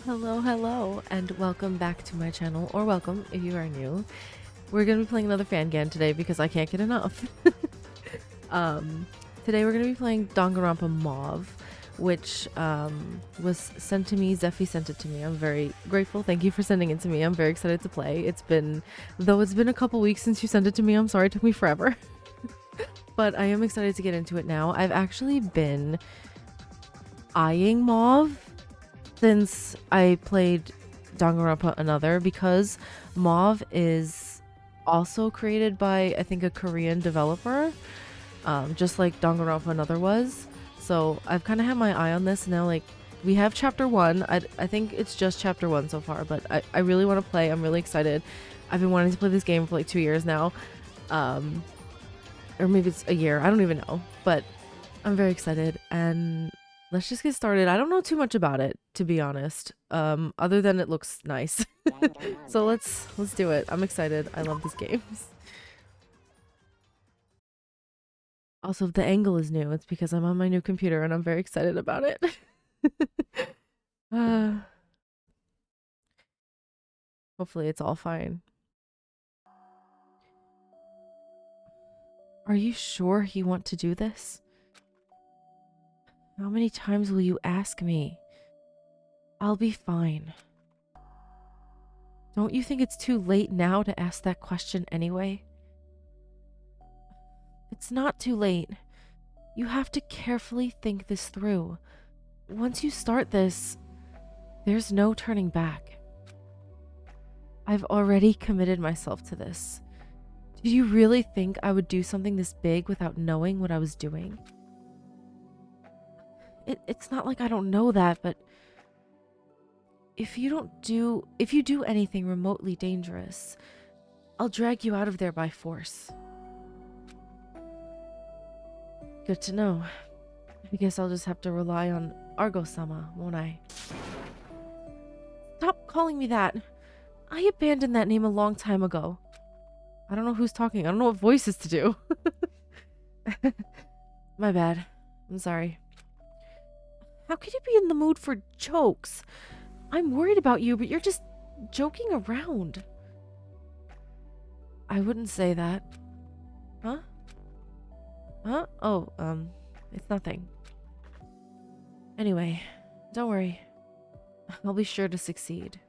Hello, and welcome back to my channel, or welcome if you are new. We're gonna be playing another fangan today because I can't get enough. Today we're gonna be playing Danganronpa Mauve, which was sent to me. Zephy sent it to me. I'm very grateful. Thank you for sending it to me. I'm very excited to play. Though it's been a couple weeks since you sent it to me. I'm sorry it took me forever. But I am excited to get into it now. I've actually been eyeing Mauve since I played Danganronpa Another, because Mauve is also created by, I think, a Korean developer, just like Danganronpa Another was. So I've kind of had my eye on this now. Like, we have chapter 1. I think it's just chapter 1 so far, but I really want to play. I'm really excited. I've been wanting to play this game for like 2 years now. Or maybe it's a year. I don't even know. But I'm very excited, and let's just get started. I don't know too much about it, to be honest, other than it looks nice. So let's do it. I'm excited. I love these games. Also, if the angle is new, it's because I'm on my new computer and I'm very excited about it. Hopefully it's all fine. Are you sure you want to do this? How many times will you ask me? I'll be fine. Don't you think it's too late now to ask that question anyway? It's not too late. You have to carefully think this through. Once you start this, there's no turning back. I've already committed myself to this. Do you really think I would do something this big without knowing what I was doing? It's not like I don't know that, but if you do anything remotely dangerous, I'll drag you out of there by force. Good to know. I guess I'll just have to rely on Argo-sama, won't I? Stop calling me that. I abandoned that name a long time ago. I don't know who's talking. I don't know what voices to do. My bad. I'm sorry. How could you be in the mood for jokes? I'm worried about you, but you're just joking around. I wouldn't say that. Huh? Huh? Oh, it's nothing. Anyway, don't worry. I'll be sure to succeed.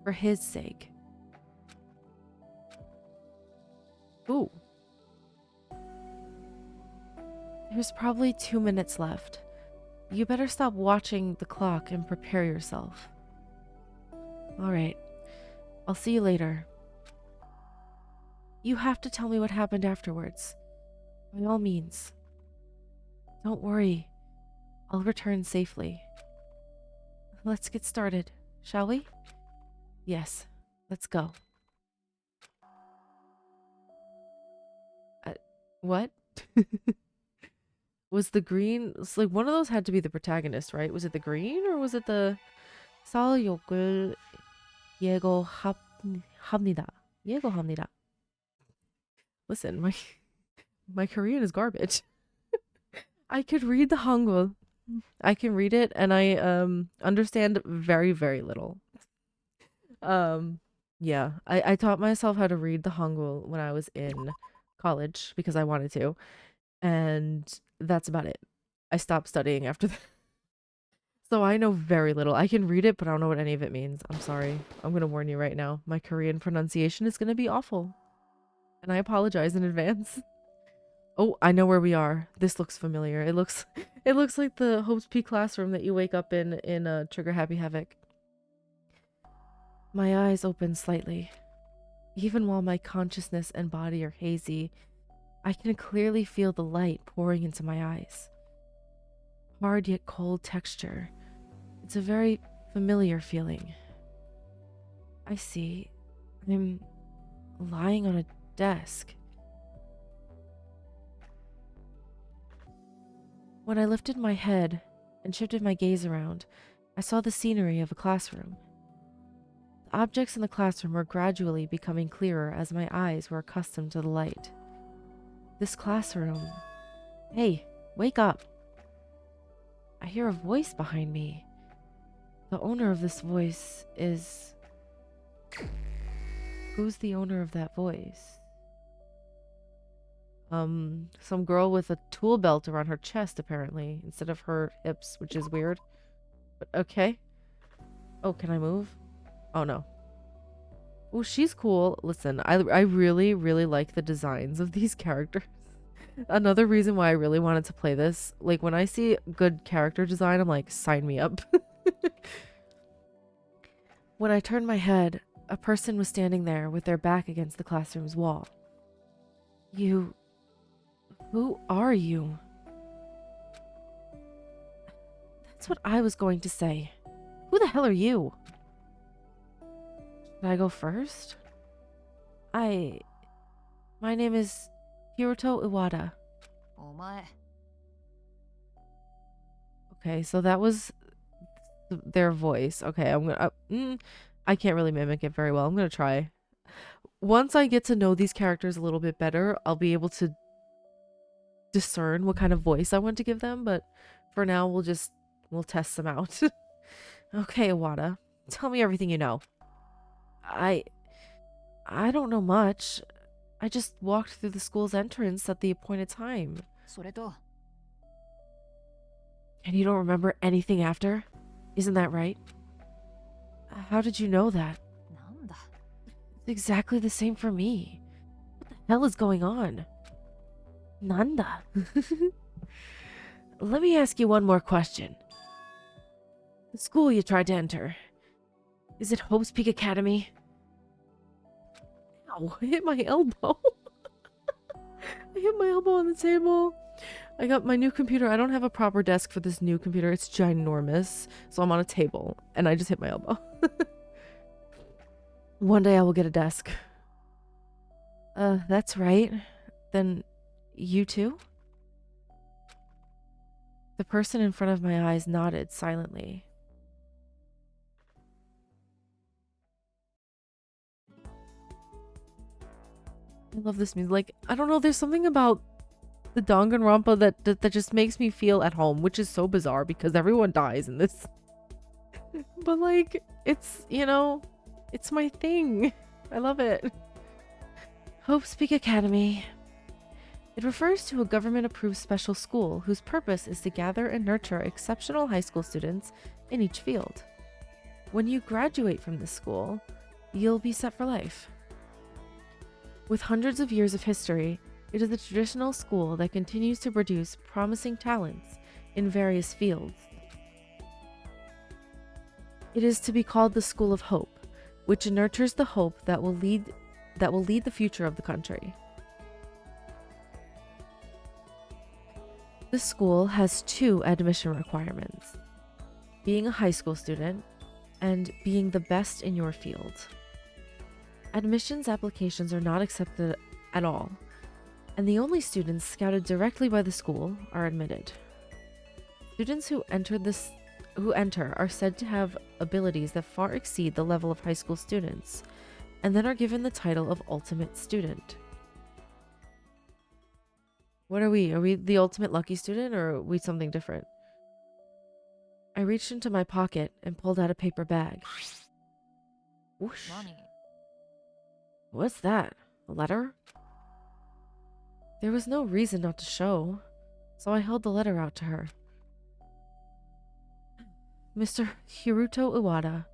For his sake. Ooh. There's probably 2 minutes left. You better stop watching the clock and prepare yourself. Alright. I'll see you later. You have to tell me what happened afterwards. By all means. Don't worry. I'll return safely. Let's get started, shall we? Yes. Let's go. What? Was the green... It's like one of those had to be the protagonist, right? Was it the green or was it the... 사욕을 예고합니다. 예고합니다. Listen, my Korean is garbage. I could read the Hangul. I can read it, and I understand very, very little. Yeah, I taught myself how to read the Hangul when I was in college because I wanted to, and that's about it. I stopped studying after that. So I know very little. I can read it, but I don't know what any of it means. I'm sorry. I'm gonna warn you right now. My Korean pronunciation is gonna be awful. And I apologize in advance. Oh, I know where we are. This looks familiar. It looks like the Hopes P classroom that you wake up in Trigger Happy Havoc. My eyes open slightly. Even while my consciousness and body are hazy, I can clearly feel the light pouring into my eyes. Hard yet cold texture. It's a very familiar feeling. I see. I'm lying on a desk. When I lifted my head and shifted my gaze around, I saw the scenery of a classroom. The objects in the classroom were gradually becoming clearer as my eyes were accustomed to the light. This classroom... Hey, wake up! I hear hear a voice behind me. The owner of this voice is... Who's the owner of that voice? Some girl with a tool belt around her chest, apparently, instead of her hips, which is weird. But okay. Oh, can I move? Oh, no. Oh, she's cool. Listen, I really, really like the designs of these characters. Another reason why I really wanted to play this, like when I see good character design, I'm like, sign me up. When I turned my head, a person was standing there with their back against the classroom's wall. You... Who are you? That's what I was going to say. Who the hell are you? Should I go first? My name is Hiroto Iwata. Okay, so that was their voice. Okay, I'm gonna... I can't really mimic it very well. I'm gonna try. Once I get to know these characters a little bit better, I'll be able to discern what kind of voice I want to give them, but for now, we'll test them out. Okay, Iwata, tell me everything you know. I don't know much. I just walked through the school's entrance at the appointed time. And you don't remember anything after? Isn't that right? How did you know that? It's exactly the same for me. What the hell is going on? Nanda. Let me ask you one more question. The school you tried to enter, is it Hope's Peak Academy? Ow, I hit my elbow. I hit my elbow on the table. I got my new computer. I don't have a proper desk for this new computer. It's ginormous. So I'm on a table and I just hit my elbow. One day I will get a desk. That's right. Then you too? The person in front of my eyes nodded silently. I love this music. Like, I don't know, there's something about the Danganronpa that just makes me feel at home, which is so bizarre because everyone dies in this. But like, it's, you know, it's my thing. I love it. Hope's Peak Academy. It refers to a government-approved special school whose purpose is to gather and nurture exceptional high school students in each field. When you graduate from this school, you'll be set for life. With hundreds of years of history, it is a traditional school that continues to produce promising talents in various fields. It is to be called the School of Hope, which nurtures the hope that will lead the future of the country. The school has 2 admission requirements: being a high school student and being the best in your field. Admissions applications are not accepted at all, and the only students scouted directly by the school are admitted. Students who enter are said to have abilities that far exceed the level of high school students, and then are given the title of Ultimate Student. What are we? Are we the ultimate lucky student, or are we something different? I reached into my pocket and pulled out a paper bag. Whoosh. What's that? A letter? There was no reason not to show, so I held the letter out to her. Mr. Hiroto Iwata,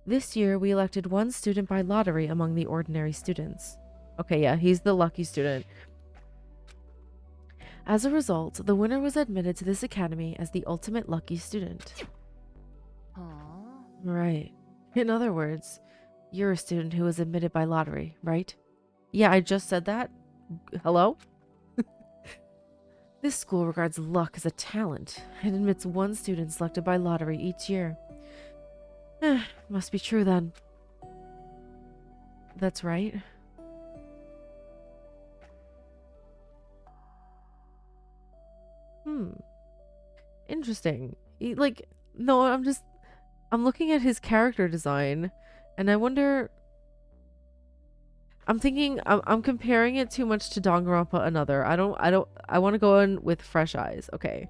this year we elected 1 student by lottery among the ordinary students. Okay, yeah, he's the lucky student. As a result, the winner was admitted to this academy as the ultimate lucky student. Right. In other words, you're a student who was admitted by lottery, right? Yeah, I just said that. Hello? This school regards luck as a talent and admits 1 student selected by lottery each year. Must be true then. That's right. Interesting. No, I'm looking at his character design and I wonder, I'm thinking I'm comparing it too much to Danganronpa Another. I want to go in with fresh eyes. Okay.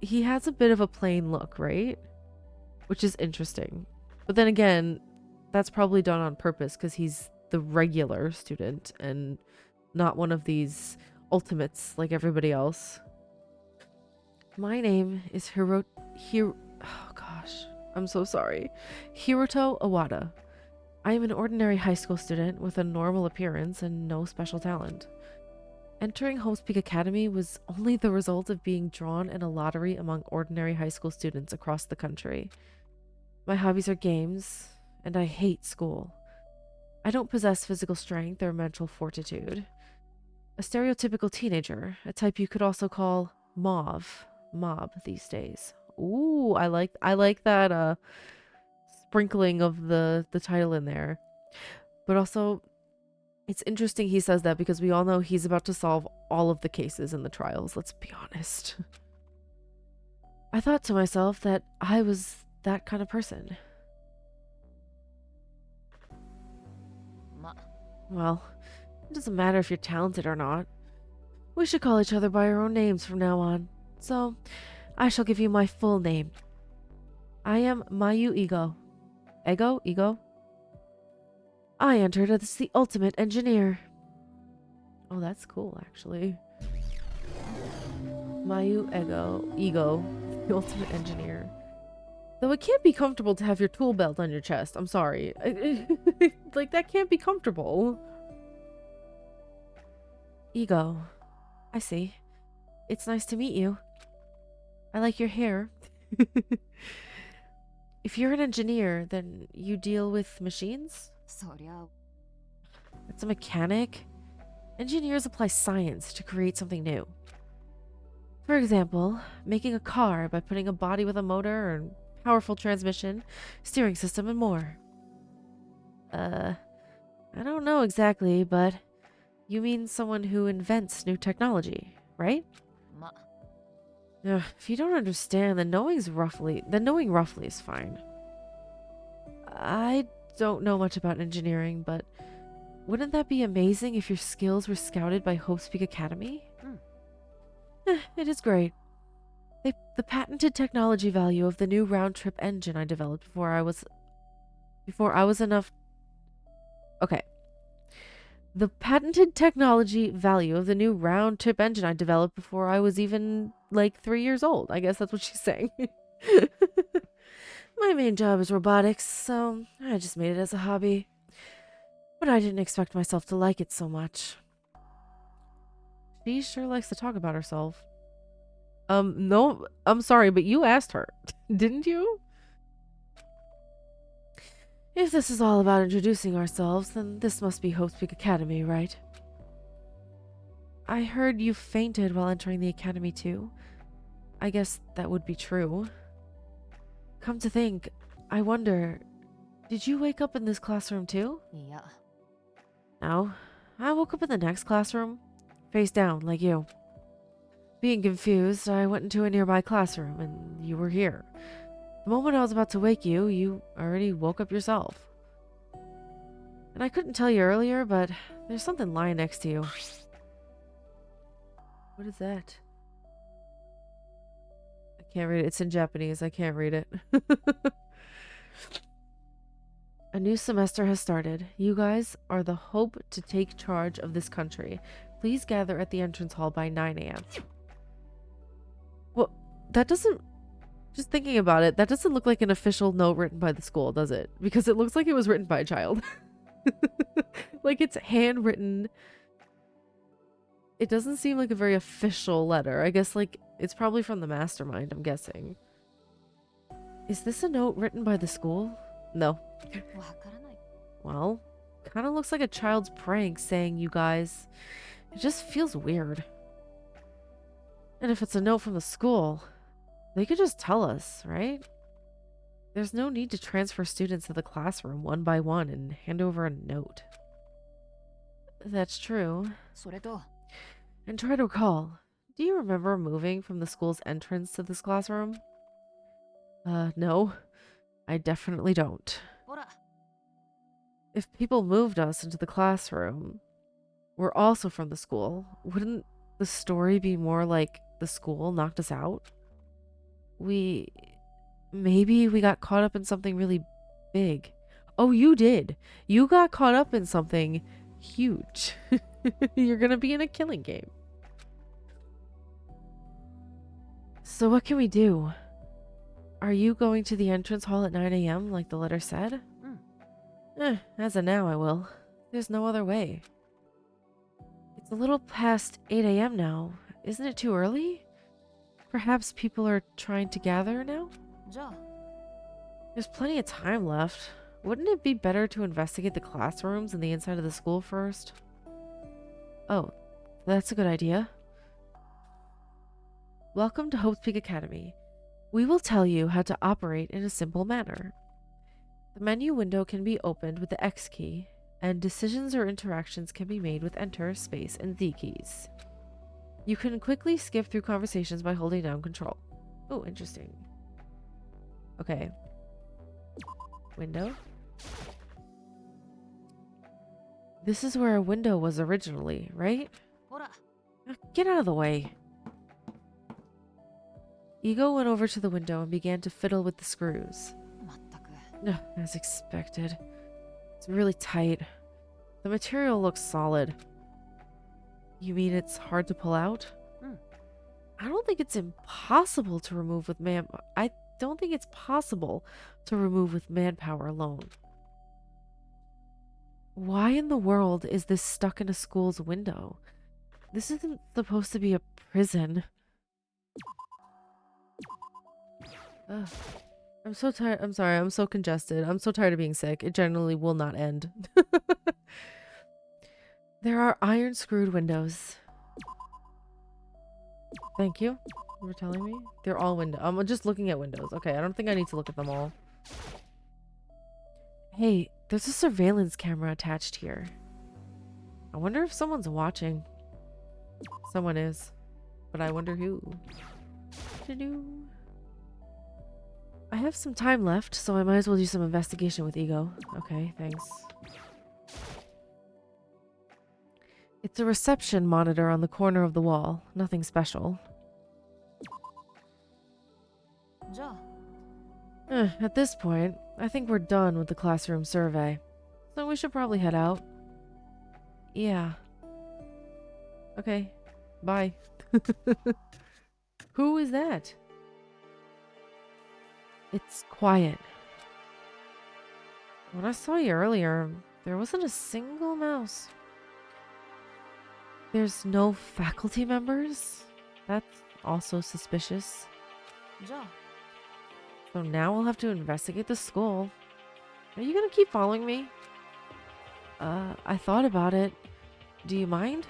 he has a bit of a plain look, right? Which is interesting. But then again, that's probably done on purpose because he's the regular student and not one of these ultimates like everybody else. My name is oh gosh, I'm so sorry. Hiroto Awada. I am an ordinary high school student with a normal appearance and no special talent. Entering Hope's Peak Academy was only the result of being drawn in a lottery among ordinary high school students across the country. My hobbies are games, and I hate school. I don't possess physical strength or mental fortitude. A stereotypical teenager, a type you could also call mob these days. Ooh, I like that sprinkling of the title in there. But also, it's interesting he says that because we all know he's about to solve all of the cases in the trials, let's be honest. I thought to myself that I was that kind of person. Well, it doesn't matter if you're talented or not. We should call each other by our own names from now on. So, I shall give you my full name. I am Mayu Ego. Ego? I entered as the ultimate engineer. Oh, that's cool, actually. Mayu Ego, the ultimate engineer. Though it can't be comfortable to have your tool belt on your chest. I'm sorry. Like, that can't be comfortable. Ego. I see. It's nice to meet you. I like your hair. If you're an engineer, then you deal with machines? It's a mechanic. Engineers apply science to create something new. For example, making a car by putting a body with a motor and powerful transmission, steering system, and more. I don't know exactly, but you mean someone who invents new technology, right? If you don't understand, then knowing roughly is fine. I don't know much about engineering, but wouldn't that be amazing if your skills were scouted by Hope's Peak Academy? It is great. The patented technology value of the new round-trip engine I developed before I was enough... Okay. The patented technology value of the new round-trip engine I developed before I was even, like, 3 years old. I guess that's what she's saying. My main job is robotics, so I just made it as a hobby. But I didn't expect myself to like it so much. She sure likes to talk about herself. No, I'm sorry, but you asked her, didn't you? If this is all about introducing ourselves, then this must be Hope's Peak Academy, right? I heard you fainted while entering the academy too. I guess that would be true. Come to think, I wonder, did you wake up in this classroom too? Yeah. No, I woke up in the next classroom, face down like you. Being confused, I went into a nearby classroom and you were here. The moment I was about to wake you, you already woke up yourself. And I couldn't tell you earlier, but there's something lying next to you. What is that? I can't read it. It's in Japanese. I can't read it. A new semester has started. You guys are the hope to take charge of this country. Please gather at the entrance hall by 9 a.m. Well, that doesn't... Just thinking about it, that doesn't look like an official note written by the school, does it? Because it looks like it was written by a child. Like, it's handwritten. It doesn't seem like a very official letter. I guess, like, it's probably from the mastermind, I'm guessing. Is this a note written by the school? No. Well, kind of looks like a child's prank saying you guys. It just feels weird. And if it's a note from the school, they could just tell us, right? There's no need to transfer students to the classroom one by one and hand over a note. That's true. And try to recall, do you remember moving from the school's entrance to this classroom? No. I definitely don't. If people moved us into the classroom, we're also from the school, wouldn't the story be more like the school knocked us out? maybe we got caught up in something really big. Oh, you did. You got caught up in something huge. You're gonna be in a killing game. So what can we do? Are you going to the entrance hall at 9 a.m. like the letter said? As of now, I will. There's no other way. It's a little past 8 a.m. now. Isn't it too early? Perhaps people are trying to gather now? There's plenty of time left. Wouldn't it be better to investigate the classrooms and the inside of the school first? Oh, that's a good idea. Welcome to Hope's Peak Academy. We will tell you how to operate in a simple manner. The menu window can be opened with the X key, and decisions or interactions can be made with Enter, Space, and Z keys. You can quickly skip through conversations by holding down Control. Oh, interesting. Okay. Window. This is where a window was originally, right? Get out of the way. Ego went over to the window and began to fiddle with the screws. As expected. It's really tight. The material looks solid. You mean it's hard to pull out? I don't think it's impossible to remove with I don't think it's possible to remove with manpower alone. Why in the world is this stuck in a school's window? This isn't supposed to be a prison. Ugh. I'm so tired. I'm sorry. I'm so congested. I'm so tired of being sick. It generally will not end. There are iron screwed windows. Thank you for telling me. They're all windows. I'm just looking at windows. Okay, I don't think I need to look at them all. Hey, there's a surveillance camera attached here. I wonder if someone's watching. Someone is. But I wonder who. I have some time left, so I might as well do some investigation with Ego. Okay, thanks. It's a reception monitor on the corner of the wall. Nothing special. At this point, I think we're done with the classroom survey. So we should probably head out. Yeah. Okay. Bye. Who is that? It's quiet. When I saw you earlier, there wasn't a single mouse. There's no faculty members? That's also suspicious. So now we'll have to investigate the school. Are you gonna keep following me? I thought about it. Do you mind?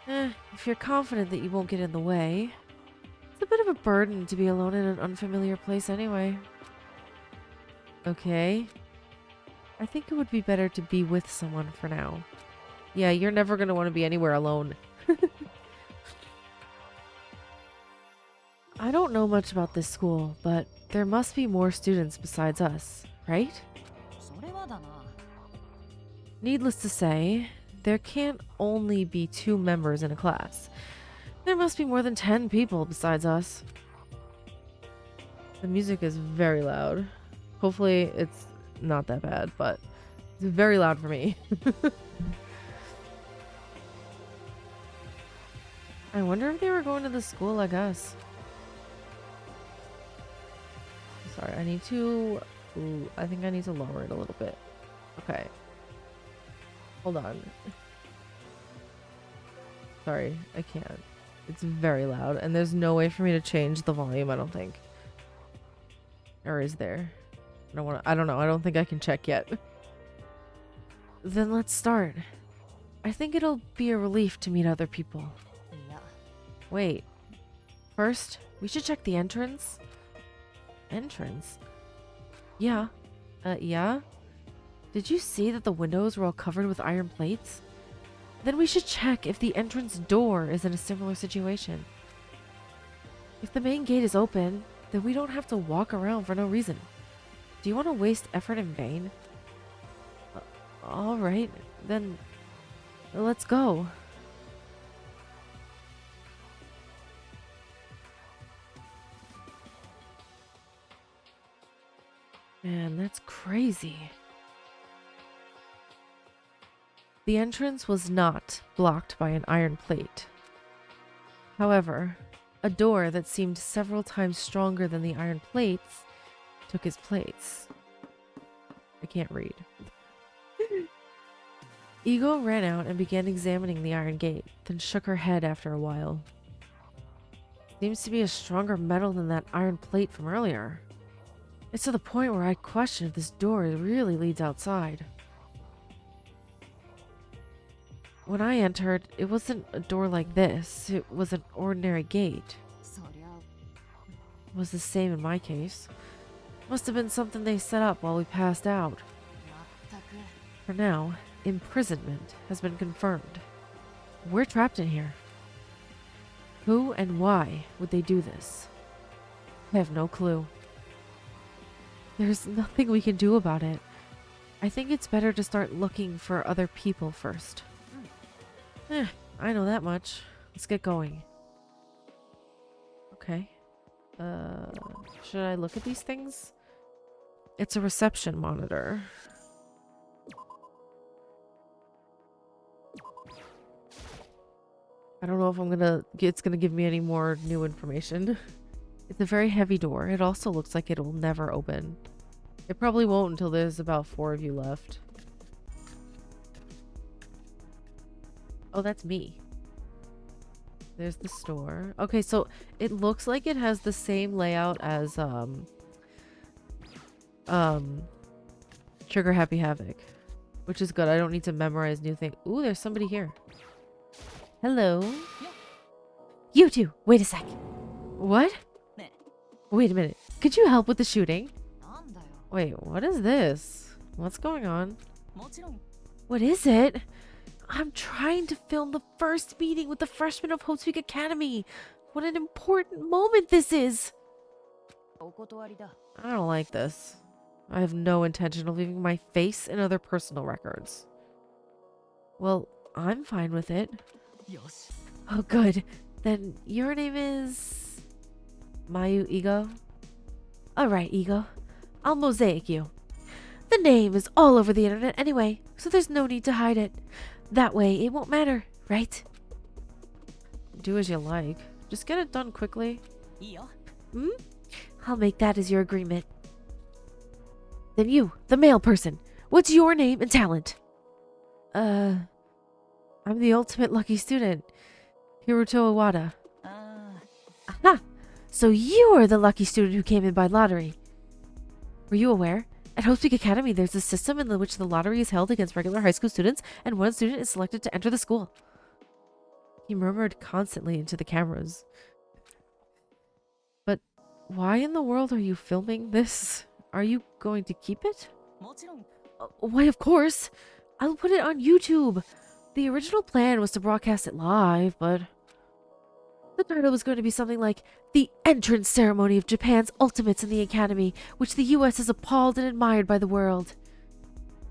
If you're confident that you won't get in the way. It's a bit of a burden to be alone in an unfamiliar place anyway. Okay. I think it would be better to be with someone for now. Yeah, you're never gonna want to be anywhere alone. I don't know much about this school, but there must be more students besides us, right? Needless to say, there can't only be 2 members in a class. There must be more than 10 people besides us. The music is very loud. Hopefully it's not that bad, but it's very loud for me. I wonder if they were going to the school like us. Sorry, I need to... Ooh, I think I need to lower it a little bit. Okay. Hold on. Sorry, I can't. It's very loud, and there's no way for me to change the volume, I don't think. Or is there? I don't know. I don't think I can check yet. Then let's start. I think it'll be a relief to meet other people. Wait. First, we should check the entrance. Entrance? Yeah. Yeah? Did you see that the windows were all covered with iron plates? Then we should check if the entrance door is in a similar situation. If the main gate is open, then we don't have to walk around for no reason. Do you want to waste effort in vain? Alright, then let's go. Man, that's crazy. The entrance was not blocked by an iron plate. However, a door that seemed several times stronger than the iron plates took his place. I can't read. Ego ran out and began examining the iron gate, then shook her head after a while. Seems to be a stronger metal than that iron plate from earlier. It's to the point where I question if this door really leads outside. When I entered, it wasn't a door like this. It was an ordinary gate. It was the same in my case. Must have been something they set up while we passed out. For now, imprisonment has been confirmed. We're trapped in here. Who and why would they do this? I have no clue. There's nothing we can do about it. I think it's better to start looking for other people first. I know that much. Let's get going. Okay. Should I look at these things? It's a reception monitor. I don't know if it's gonna give me any more new information. It's a very heavy door. It also looks like it will never open. It probably won't until there's about 4 of you left. Oh, that's me. There's the store. Okay, so it looks like it has the same layout as Trigger Happy Havoc, which is good. I don't need to memorize new things. Ooh, there's somebody here. Hello. You two, wait a sec. What? Wait a minute. Could you help with the shooting? Wait, what is this? What's going on? What is it? I'm trying to film the first meeting with the freshmen of Hope's Peak Academy. What an important moment this is. I don't like this. I have no intention of leaving my face and other personal records. Well, I'm fine with it. Oh, good. Then your name is... Mayu Ego? Alright, Ego. I'll mosaic you. The name is all over the internet anyway, so there's no need to hide it. That way, it won't matter, right? Do as you like. Just get it done quickly. Hmm? I'll make that as your agreement. Then you, the male person. What's your name and talent? I'm the ultimate lucky student. Hiruto Iwata. Aha! So you are the lucky student who came in by lottery. Were you aware? At Hope's Peak Academy, there's a system in which the lottery is held against regular high school students, and one student is selected to enter the school. He murmured constantly into the cameras. But why in the world are you filming this? Are you going to keep it? Why, of course. I'll put it on YouTube. The original plan was to broadcast it live, but... The title was going to be something like The Entrance Ceremony of Japan's Ultimates in the Academy, which the US is appalled and admired by the world.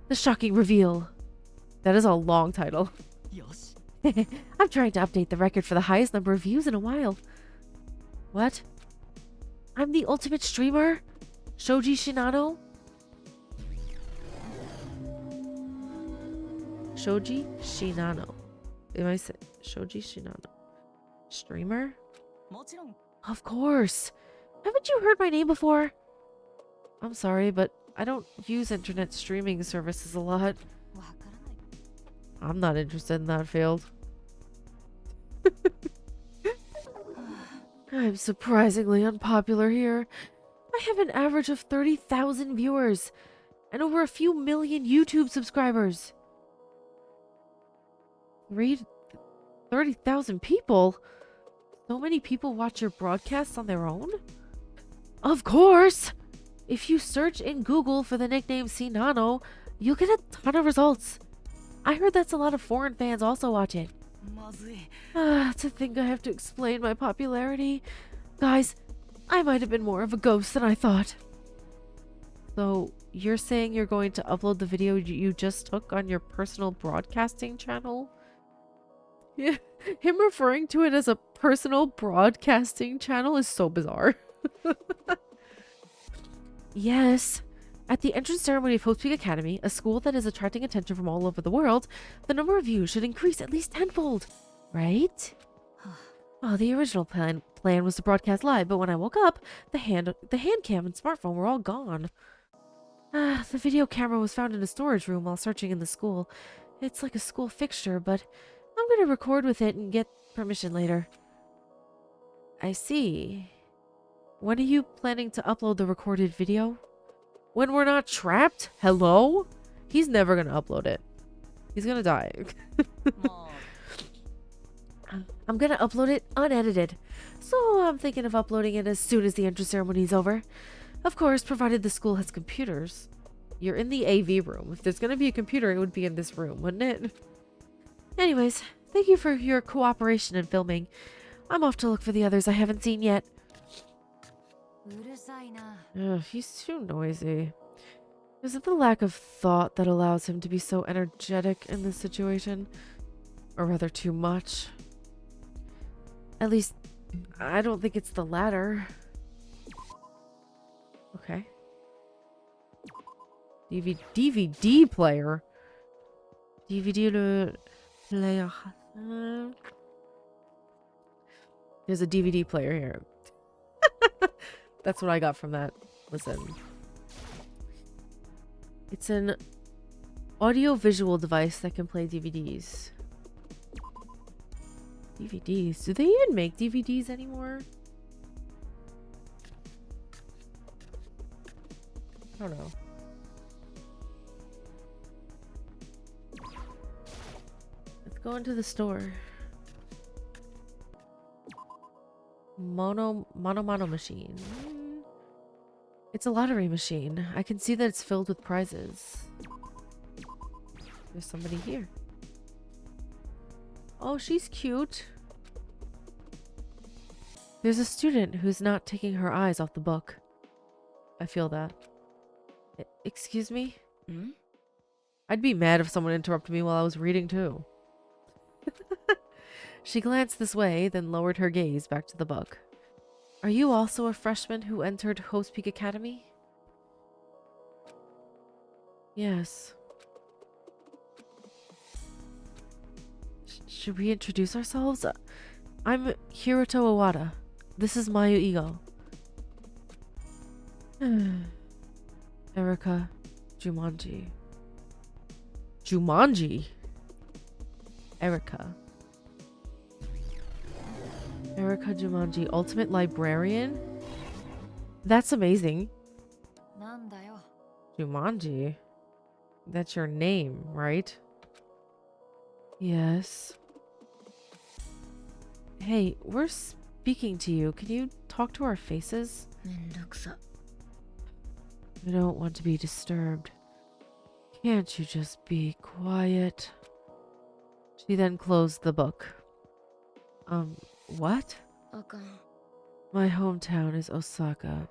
The Shocking Reveal. That is a long title. I'm trying to update the record for the highest number of views in a while. What? I'm the ultimate streamer? Shoji Shinano? Shoji Shinano. Am I saying Shoji Shinano? Streamer? Of course. Haven't you heard my name before? I'm sorry, but I don't use internet streaming services a lot. I'm not interested in that field. I'm surprisingly unpopular here. I have an average of 30,000 viewers and over a few million YouTube subscribers. Read 30,000 people? So many people watch your broadcasts on their own? Of course! If you search in Google for the nickname Shinano, you'll get a ton of results. I heard that's a lot of foreign fans also watch it. To think I have to explain my popularity. Guys, I might have been more of a ghost than I thought. So, you're saying you're going to upload the video you just took on your personal broadcasting channel? Yeah, him referring to it as a personal broadcasting channel is so bizarre. Yes, At the entrance ceremony of Hope Peak Academy, a school that is attracting attention from all over the world, the number of views should increase at least tenfold. Right? Well, the original plan was to broadcast live, but when I woke up, the hand cam and smartphone were all gone. The video camera was found in a storage room while searching in the school. It's like a school fixture, but I'm going to record with it and get permission later. I see. When are you planning to upload the recorded video? When we're not trapped? Hello? He's never going to upload it. He's going to die. I'm going to upload it unedited. So I'm thinking of uploading it as soon as the entrance ceremony is over. Of course, provided the school has computers. You're in the AV room. If there's going to be a computer, it would be in this room, wouldn't it? Anyways, thank you for your cooperation in filming. I'm off to look for the others I haven't seen yet. Ugh, he's too noisy. Is it the lack of thought that allows him to be so energetic in this situation? Or rather, too much? At least, I don't think it's the latter. Okay. DVD player. DVD player. There's a DVD player here. That's what I got from that. Listen. It's an audio-visual device that can play DVDs. DVDs? Do they even make DVDs anymore? I don't know. Let's go into the store. Mono machine. It's a lottery machine. I can see that it's filled with prizes. There's somebody here. Oh, she's cute. There's a student who's not taking her eyes off the book. I feel that. Excuse me? Hmm? I'd be mad if someone interrupted me while I was reading too. She glanced this way, then lowered her gaze back to the book. Are you also a freshman who entered Hope's Peak Academy? Yes. Should we introduce ourselves? I'm Hiroto Owada. This is Mayu Igo. Erika Jumanji. Jumanji? Erika. Erika Jumanji, Ultimate Librarian? That's amazing. Jumanji? That's your name, right? Yes. Hey, we're speaking to you. Can you talk to our faces? I don't want to be disturbed. Can't you just be quiet? She then closed the book. What? My hometown is Osaka.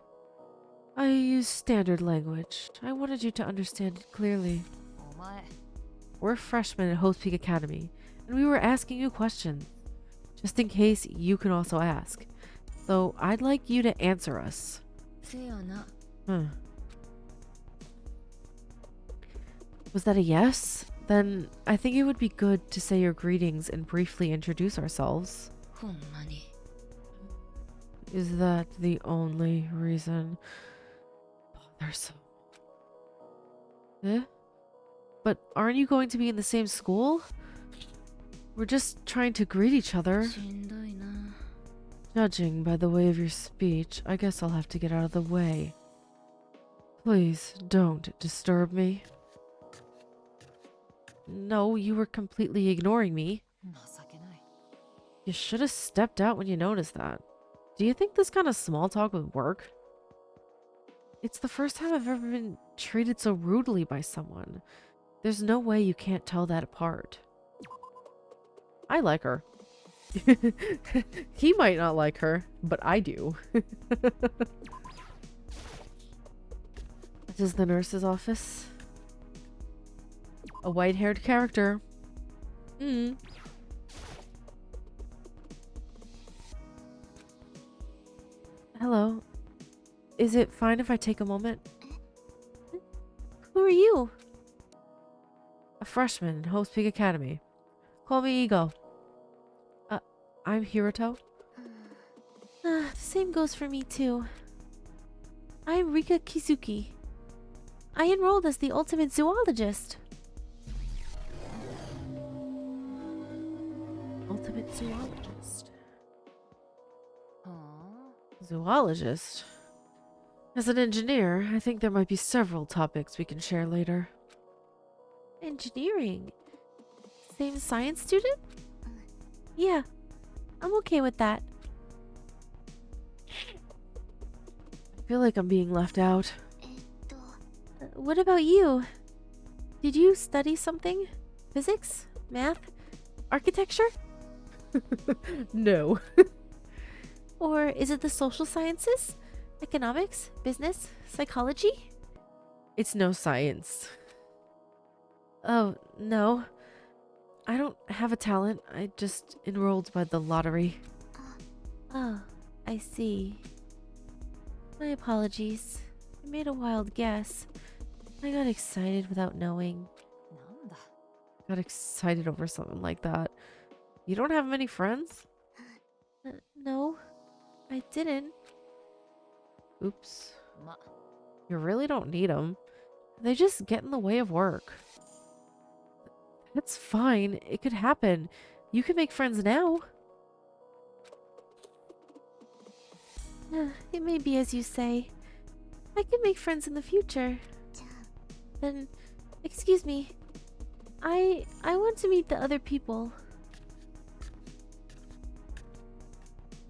I use standard language. I wanted you to understand it clearly. We're freshmen at Hope's Peak Academy, and we were asking you questions, just in case you can also ask. So I'd like you to answer us. Was that a yes? Then I think it would be good to say your greetings and briefly introduce ourselves. Is that the only reason? Bothersome. Eh? But aren't you going to be in the same school? We're just trying to greet each other. Judging by the way of your speech, I guess I'll have to get out of the way. Please don't disturb me. No, you were completely ignoring me. You should have stepped out when you noticed that. Do you think this kind of small talk would work? It's the first time I've ever been treated so rudely by someone. There's no way you can't tell that apart. I like her. He might not like her, but I do. This is the nurse's office. A white-haired character. Hello. Is it fine if I take a moment? are you? A freshman in Hope's Peak Academy. Call me Ego. I'm Hiroto. Same goes for me too. I'm Rika Kizuki. I enrolled as the ultimate zoologist. Ultimate zoologist. Zoologist? As an engineer, I think there might be several topics we can share later. Engineering? Same science student? Yeah, I'm okay with that. I feel like I'm being left out. What about you? Did you study something? Physics? Math? Architecture? No. Or is it the social sciences? Economics? Business? Psychology? It's no science. Oh, no. I don't have a talent. I just enrolled by the lottery. Oh, I see. My apologies. I made a wild guess. I got excited without knowing. Got excited over something like that. You don't have many friends? No, I didn't. Oops. You really don't need them. They just get in the way of work. That's fine. It could happen. You can make friends now. It may be as you say. I can make friends in the future. Then, excuse me. I want to meet the other people.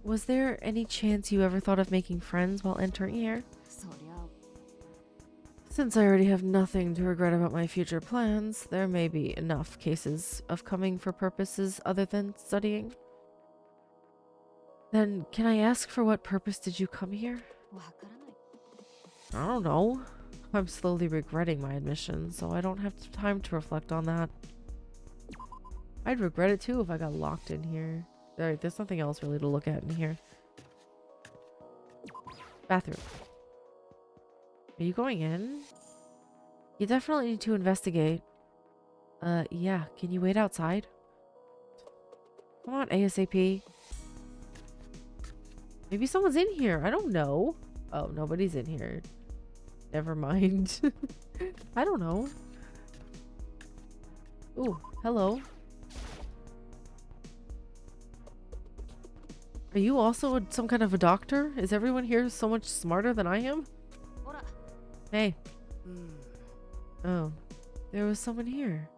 Was there any chance you ever thought of making friends while entering here? Since I already have nothing to regret about my future plans, there may be enough cases of coming for purposes other than studying. Then, can I ask for what purpose did you come here? I don't know. I'm slowly regretting my admission, so I don't have time to reflect on that. I'd regret it too if I got locked in here. There's nothing else really to look at in here. Bathroom. Are you going in? You definitely need to investigate. Yeah. Can you wait outside? Come on, ASAP. Maybe someone's in here. I don't know. Oh, nobody's in here. Never mind. I don't know. Ooh, hello. Are you also some kind of a doctor? Is everyone here so much smarter than I am? Hey. Oh, there was someone here.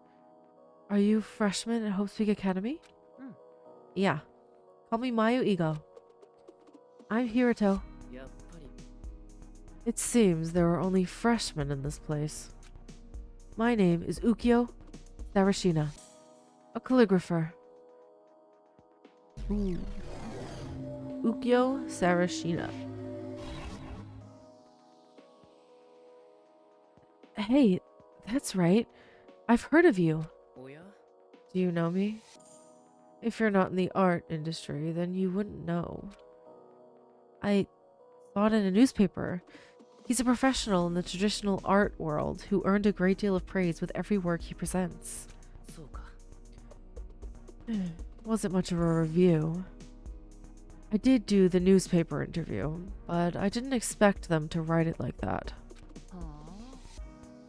Are you freshmen at Hope's Peak Academy? Yeah. Call me Mayu Ego. I'm Hiroto. It seems there are only freshmen in this place. My name is Ukyo Sarashina, a calligrapher. Ooh. Ukyo Sarashina. Hey, that's right. I've heard of you. Do you know me? If you're not in the art industry, then you wouldn't know. I saw it in a newspaper. He's a professional in the traditional art world who earned a great deal of praise with every work he presents. Wasn't much of a review. I did do the newspaper interview, but I didn't expect them to write it like that.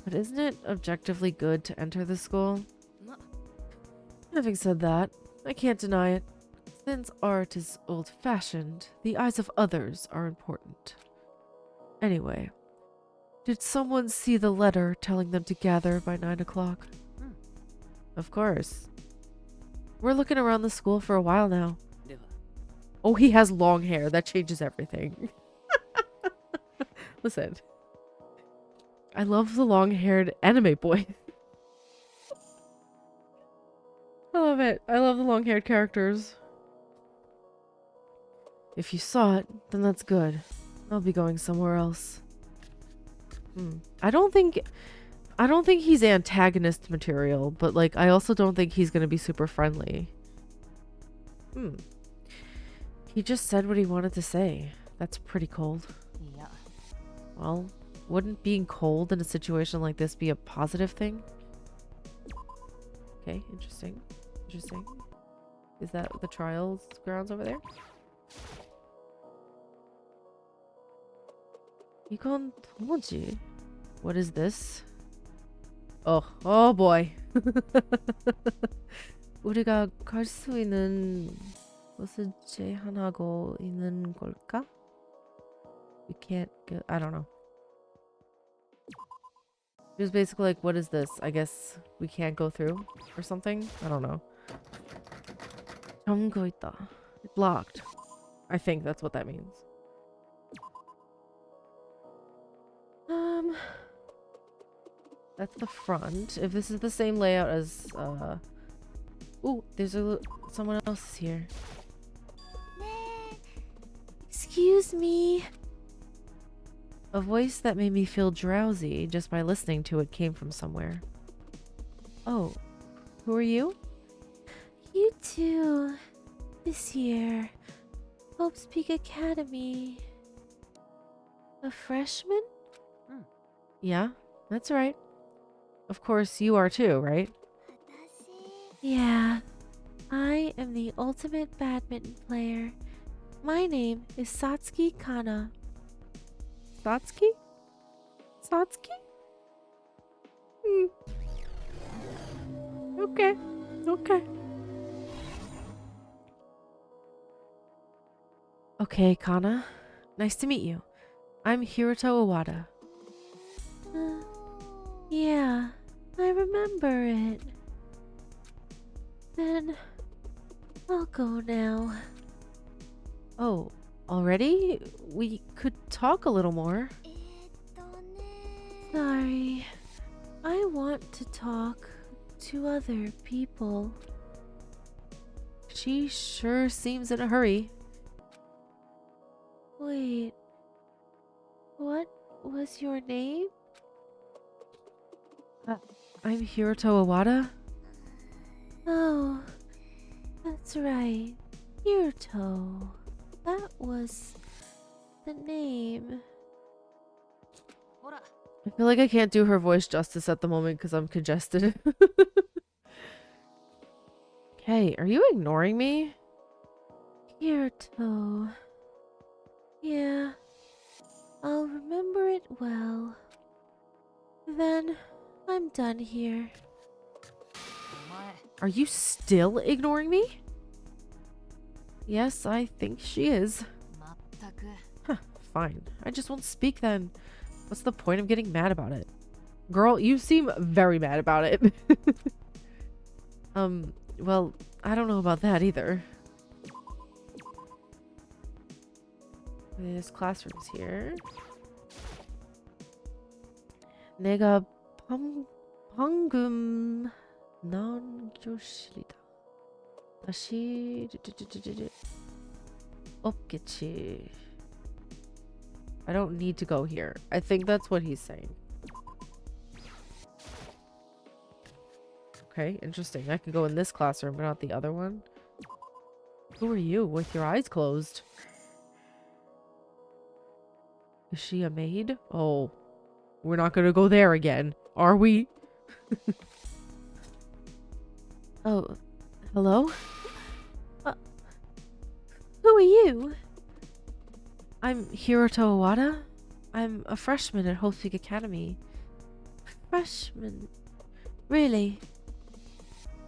But isn't it objectively good to enter the school? Having said that, I can't deny it. Since art is old-fashioned, the eyes of others are important. Anyway, did someone see the letter telling them to gather by 9 o'clock? Of course. We're looking around the school for a while now. Oh, he has long hair. That changes everything. Listen. I love the long-haired anime boy. I love it. I love the long-haired characters. If you saw it, then that's good. I'll be going somewhere else. I don't think he's antagonist material, but like I also don't think he's gonna be super friendly. He just said what he wanted to say. That's pretty cold. Well, Wouldn't being cold in a situation like this be a positive thing? Okay, interesting. Interesting. Is that the trials grounds over there? 이건 뭐지? What is this? Oh boy. 우리가 갈 수 있는 곳을 제한하고 있는 걸까? We can't go. I don't know. It was basically like, what is this? I guess we can't go through or something? I don't know. 잠겨 있다. Blocked. I think that's what that means. That's the front. If this is the same layout as, ooh, there's someone else here. Excuse me. A voice that made me feel drowsy just by listening to it came from somewhere. Oh, who are you? You too. This year, Hope's Peak Academy. A freshman? Yeah, that's right. Of course, you are too, right? Yeah, I am the ultimate badminton player. My name is Satsuki Kana. Satsuki? Satsuki? Okay. Okay. Okay, Kana. Nice to meet you. I'm Hiroto Iwata. Yeah, I remember it. Then I'll go now. Oh, already? We could talk a little more. Sorry. I want to talk to other people. She sure seems in a hurry. Wait. What was your name? I'm Hiroto Iwata. Oh, that's right. Hiroto. That was the name. I feel like I can't do her voice justice at the moment because I'm congested. Okay, are you ignoring me? Hiroto. Yeah, I'll remember it well. Then I'm done here. Are you still ignoring me? Yes, I think she is. Huh, fine. I just won't speak then. What's the point of getting mad about it? Girl, you seem very mad about it. Well, I don't know about that either. There's classrooms here. 내가 방금 나온 교실이다. 다시 없겠지. I don't need to go here. I think that's what he's saying. Okay, interesting. I could go in this classroom, but not the other one. Who are you with your eyes closed? Is she a maid? Oh, we're not gonna go there again, are we? Oh, hello? Who are you? I'm Hiroto Iwata. I'm a freshman at Hope's Peak Academy. Freshman? Really?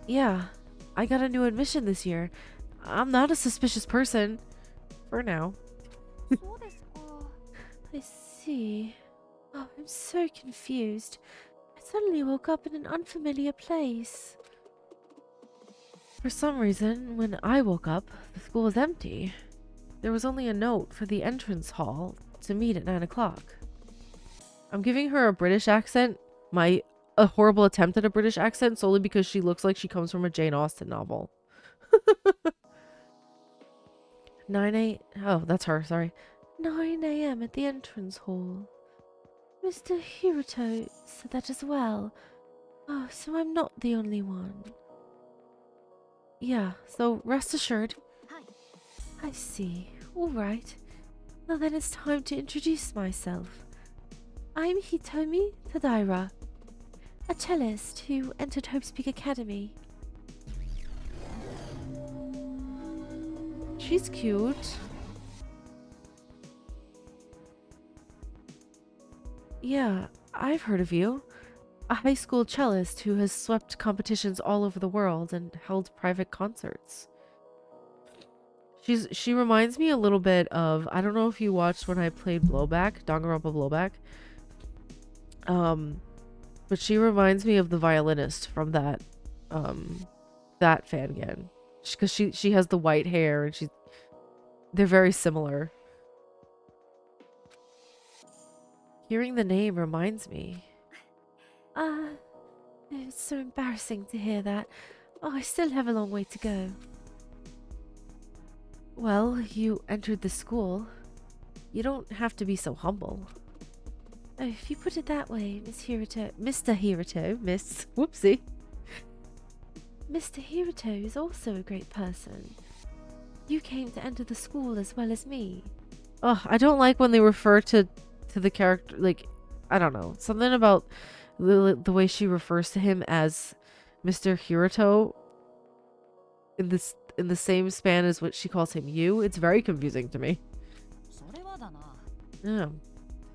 Yeah, I got a new admission this year. I'm not a suspicious person. For now. I see. Oh, I'm so confused. I suddenly woke up in an unfamiliar place. For some reason, when I woke up, the school was empty. There was only a note for the entrance hall to meet at 9 o'clock. I'm giving her a British accent, a horrible attempt at a British accent, solely because she looks like she comes from a Jane Austen novel. 9 oh, that's her, sorry. 9 a.m. at the entrance hall. Mr. Hiroto said that as well. Oh, so I'm not the only one. Yeah, so rest assured. I see. All right. Now then it's time to introduce myself. I'm Hitomi Tadaira, a cellist who entered Hope's Peak Academy. She's cute. Yeah, I've heard of you. A high school cellist who has swept competitions all over the world and held private concerts. She reminds me a little bit of, I don't know if you watched when I played Blowback, Danganronpa Blowback. But she reminds me of the violinist from that fangan. Because she has the white hair and they're very similar. Hearing the name reminds me. It's so embarrassing to hear that. Oh, I still have a long way to go. Well, you entered the school. You don't have to be so humble. Oh, if you put it that way, Mr. Hiruto, whoopsie. Mr. Hiruto is also a great person. You came to enter the school as well as me. Oh, I don't like when they refer to the character, like, I don't know, something about the way she refers to him as Mr. Hiruto in the same span as what she calls him you. It's very confusing to me. Yeah.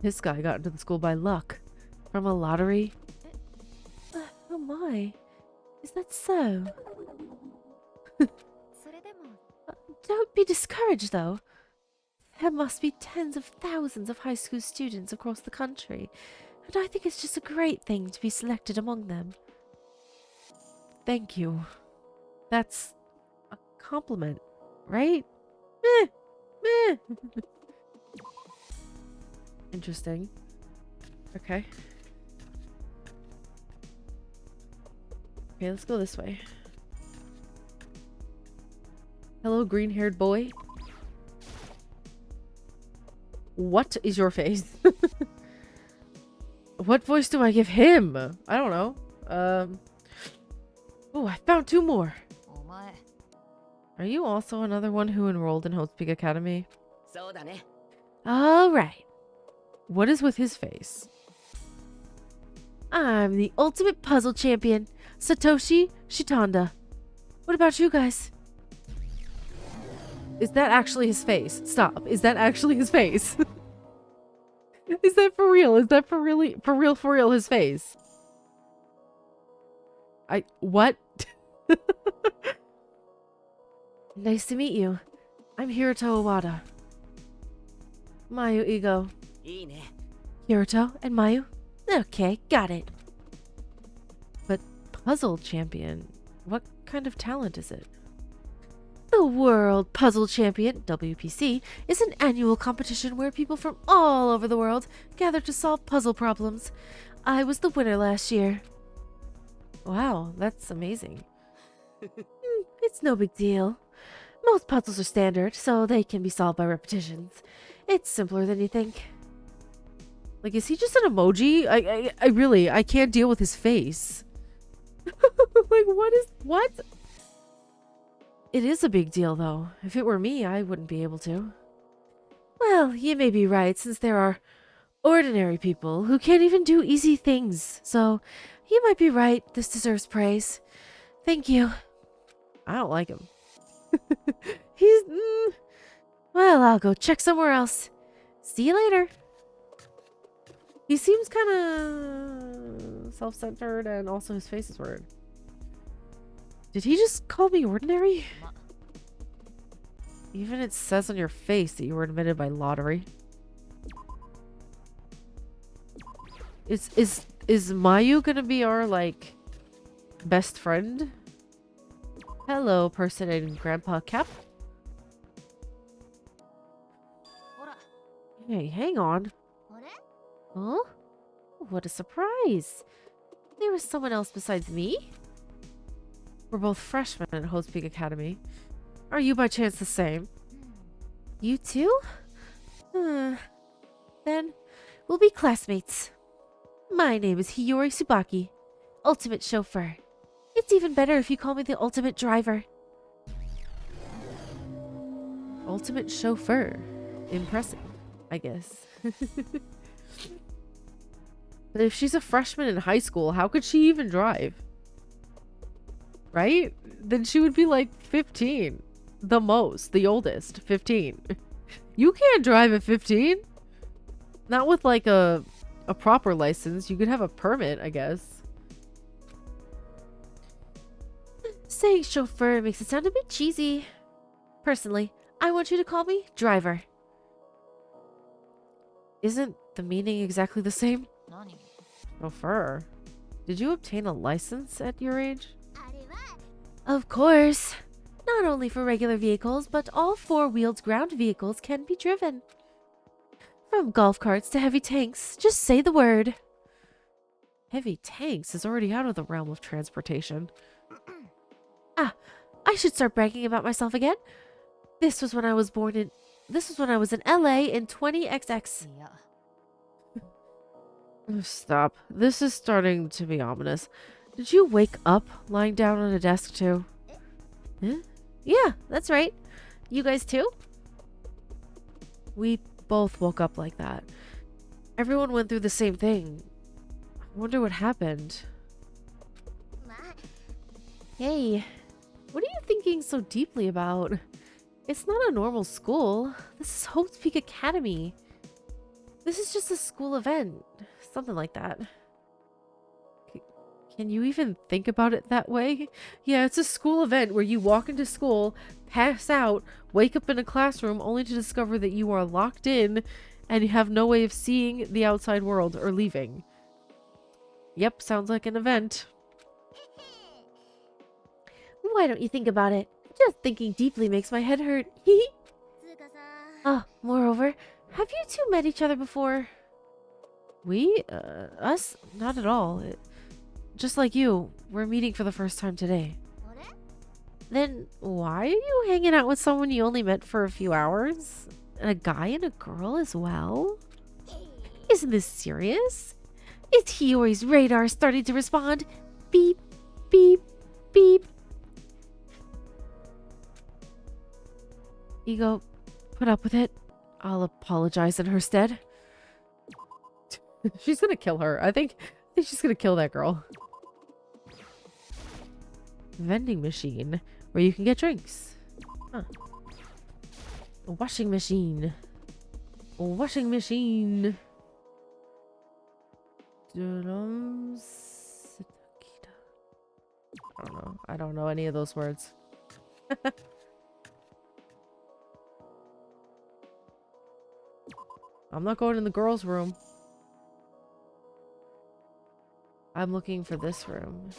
This guy got into the school by luck. From a lottery. Oh my. Is that so? Don't be discouraged though. There must be tens of thousands of high school students across the country. And I think it's just a great thing to be selected among them. Thank you. That's a compliment, right? Meh. Meh. Interesting. Okay. Okay, let's go this way. Hello, green-haired boy. What is your face? What voice do I give him? I don't know. Oh, I found two more. Are you also another one who enrolled in Hope's Peak Academy? Alright. What is with his face? I'm the ultimate puzzle champion, Satoshi Shitanda. What about you guys? Is that actually his face? Stop. Is that actually his face? Is that for real? Is that for real his face? What? Nice to meet you. I'm Hiruto Owada. Mayu Igo. Hiruto and Mayu? Okay, got it. But puzzle champion, what kind of talent is it? The World Puzzle Champion, WPC, is an annual competition where people from all over the world gather to solve puzzle problems. I was the winner last year. Wow, that's amazing. It's no big deal. Most puzzles are standard, so they can be solved by repetitions. It's simpler than you think. Like, is he just an emoji? I can't deal with his face. Like, what? It is a big deal, though. If it were me, I wouldn't be able to. Well, you may be right, since there are ordinary people who can't even do easy things. So, you might be right. This deserves praise. Thank you. I don't like him. He's... Well, I'll go check somewhere else. See you later. He seems kind of self-centered, and also his face is weird. Did he just call me ordinary? Even it says on your face that you were admitted by lottery. Is Mayu gonna be our, like, best friend? Hello, person in Grandpa Cap. Hey, hang on. Huh? What a surprise. There was someone else besides me? We're both freshmen at Hope's Peak Academy. Are you by chance the same? You too? Then we'll be classmates. My name is Hiyori Tsubaki, ultimate chauffeur. It's even better if you call me the ultimate driver. Ultimate chauffeur. Impressive, I guess. But if she's a freshman in high school, how could she even drive? Right? Then she would be like 15. The most. The oldest. 15. You can't drive at 15. Not with like a proper license. You could have a permit, I guess. Saying chauffeur makes it sound a bit cheesy. Personally, I want you to call me driver. Isn't the meaning exactly the same? Chauffeur? Did you obtain a license at your age? Of course. Not only for regular vehicles, but all four-wheeled ground vehicles can be driven. From golf carts to heavy tanks, just say the word. Heavy tanks is already out of the realm of transportation. I should start bragging about myself again. This was when I was in LA in 20XX. Stop. This is starting to be ominous. Did you wake up lying down on a desk too? Huh? Yeah, that's right. You guys too? We both woke up like that. Everyone went through the same thing. I wonder what happened. Hey, what are you thinking so deeply about? It's not a normal school. This is Hope's Peak Academy. This is just a school event. Something like that. Can you even think about it that way? Yeah, it's a school event where you walk into school, pass out, wake up in a classroom only to discover that you are locked in and you have no way of seeing the outside world or leaving. Yep, sounds like an event. Why don't you think about it? Just thinking deeply makes my head hurt. Moreover, have you two met each other before? We? Us? Not at all. Just like you, we're meeting for the first time today. Then why are you hanging out with someone you only met for a few hours? And a guy and a girl as well? Isn't this serious? Is Hiyori's radar starting to respond? Beep, beep, beep. Ego, put up with it. I'll apologize in her stead. She's gonna kill her. I think she's gonna kill that girl. Vending machine where you can get drinks. Huh. A washing machine. A washing machine. I don't know. I don't know any of those words. I'm not going in the girls' room. I'm looking for this room.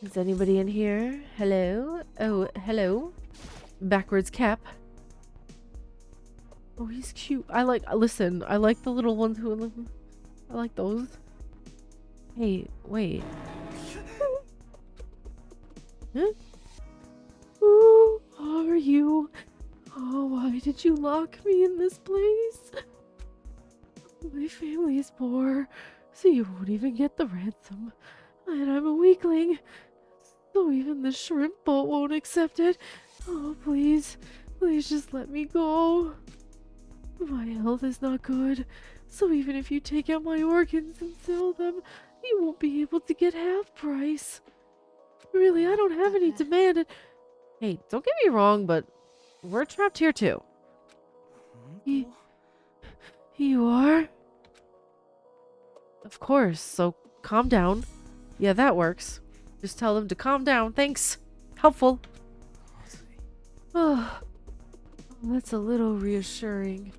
Is anybody in here? Hello? Oh, hello. Backwards cap. Oh, he's cute. Listen, I like the little ones who, I like those. Hey, wait. Huh? Who are you? Oh, why did you lock me in this place? My family is poor, so you won't even get the ransom. And I'm a weakling, so even the shrimp boat won't accept it. Oh, please, please just let me go. My health is not good, so even if you take out my organs and sell them, you won't be able to get half price. Really, I don't have any demand. Hey, don't get me wrong, but we're trapped here too. You are? Of course, so calm down. Yeah, that works. Just tell them to calm down. Thanks. Helpful. Oh, that's a little reassuring.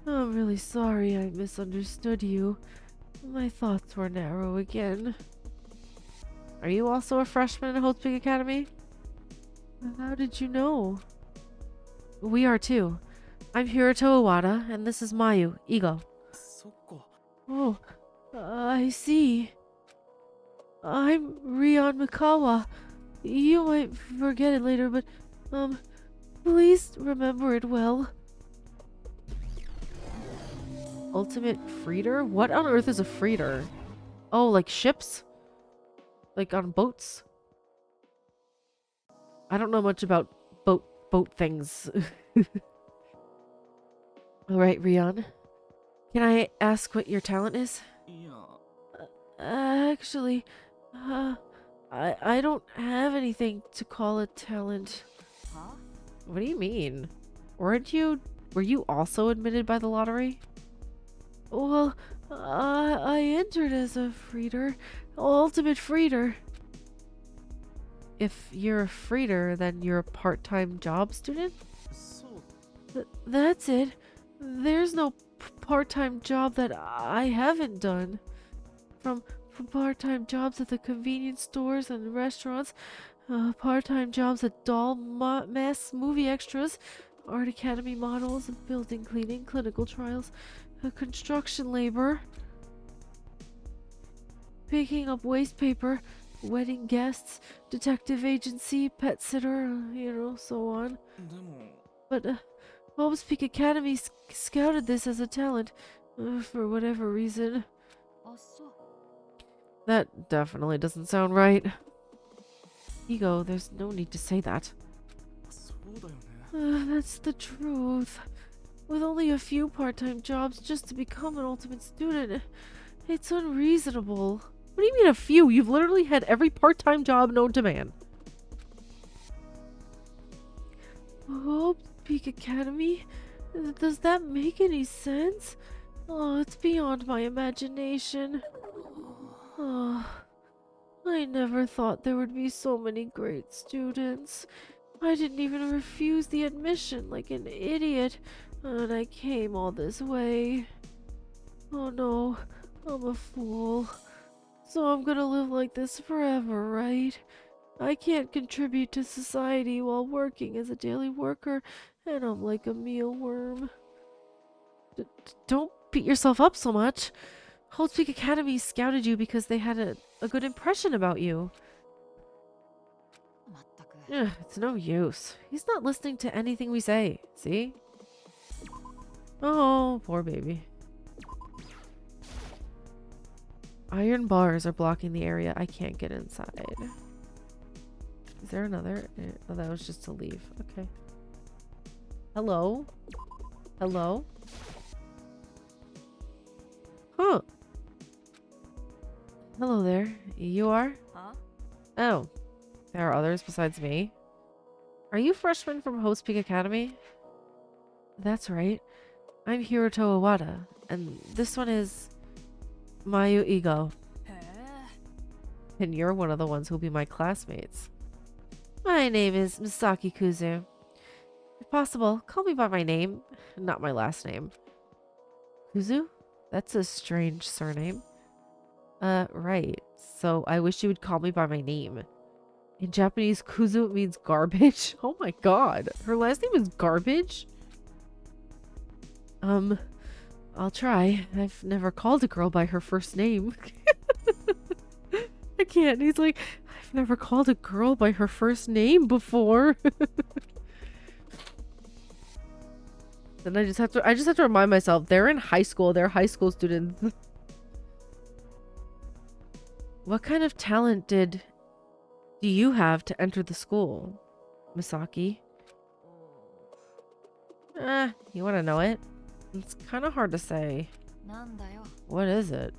I'm really sorry I misunderstood you. My thoughts were narrow again. Are you also a freshman at Hope's Peak Academy? How did you know? We are too. I'm Hiroto Iwata, and this is Mayu, Ego. Oh, I see. I'm Rion Mikawa. You might forget it later, but, please remember it well. Ultimate freighter? What on earth is a freighter? Oh, like ships? Like on boats? I don't know much about boat things. Alright, Rion. Can I ask what your talent is? いや Actually, uh, I don't have anything to call a talent. は What do you mean? Were you also admitted by the lottery? Well, I entered as a freeder, ultimate freeder. If you're a freeder, then you're a part-time job student? そう That's it. There's no part-time job that I haven't done. From part-time jobs at the convenience stores and restaurants, part-time jobs at doll mess, movie extras, art academy models, building cleaning, clinical trials, construction labor, picking up waste paper, wedding guests, detective agency, pet sitter, so on. でも But Mauve Peak Academy scouted this as a talent, for whatever reason. あそう That definitely doesn't sound right. Ego, there's no need to say that. そうだよね That's the truth. With only a few part-time jobs just to become an ultimate student, it's unreasonable. What do you mean a few? You've literally had every part-time job known to man. Hope Peak Academy? Does that make any sense? Oh, it's beyond my imagination. Oh, I never thought there would be so many great students. I didn't even refuse the admission like an idiot, and I came all this way. Oh no, I'm a fool. So I'm gonna live like this forever, right? I can't contribute to society while working as a daily worker, and I'm like a mealworm. Don't beat yourself up so much. Holt Peak Academy scouted you because they had a good impression about you. まったく It's no use. He's not listening to anything we say. See? Oh, poor baby. Iron bars are blocking the area. I can't get inside. Is there another? Oh, that was just to leave. Okay. Hello? Hello? Huh. Hello there. You are? は Oh. There are others besides me. Are you freshmen from Host Peak Academy? That's right. I'm Hiroto Iwata, and this one is Mayu Igo. へえ And you're one of the ones who'll be my classmates. My name is Misaki Kuzu. If possible, call me by my name, not my last name. Kuzu? That's a strange surname. Right. So I wish you would call me by my name. In Japanese, Kuzu means garbage. Oh my god. Her last name is garbage? I'll try. I've never called a girl by her first name. I can't. He's like, I've never called a girl by her first name before. Then I just have to remind myself, they're in high school. They're high school students. What kind of talent do you have to enter the school, Misaki? You want to know it? It's kind of hard to say. なんだよ What is it?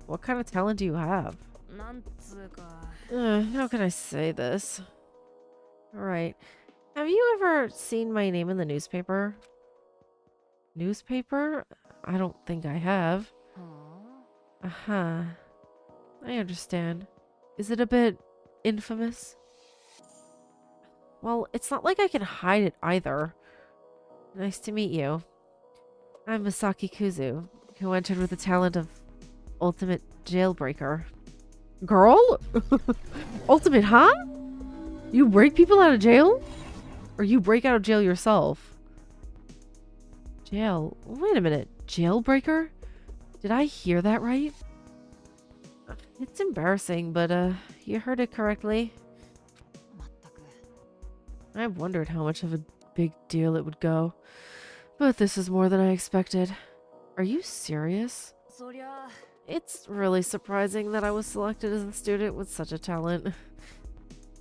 What kind of talent do you have? なんつうか How can I say this? Alright. Have you ever seen my name in the newspaper? Newspaper? I don't think I have. は Uh-huh. I understand. Is it a bit infamous? Well, it's not like I can hide it either. Nice to meet you. I'm Misaki Kuzu, who entered with the talent of ultimate jailbreaker. Girl? Ultimate, huh? You break people out of jail? Or you break out of jail yourself? Jail? Wait a minute. Jailbreaker? Did I hear that right? It's embarrassing, but you heard it correctly. まったく I wondered how much of a big deal it would go. But this is more than I expected. Are you serious? そりゃ It's really surprising that I was selected as a student with such a talent.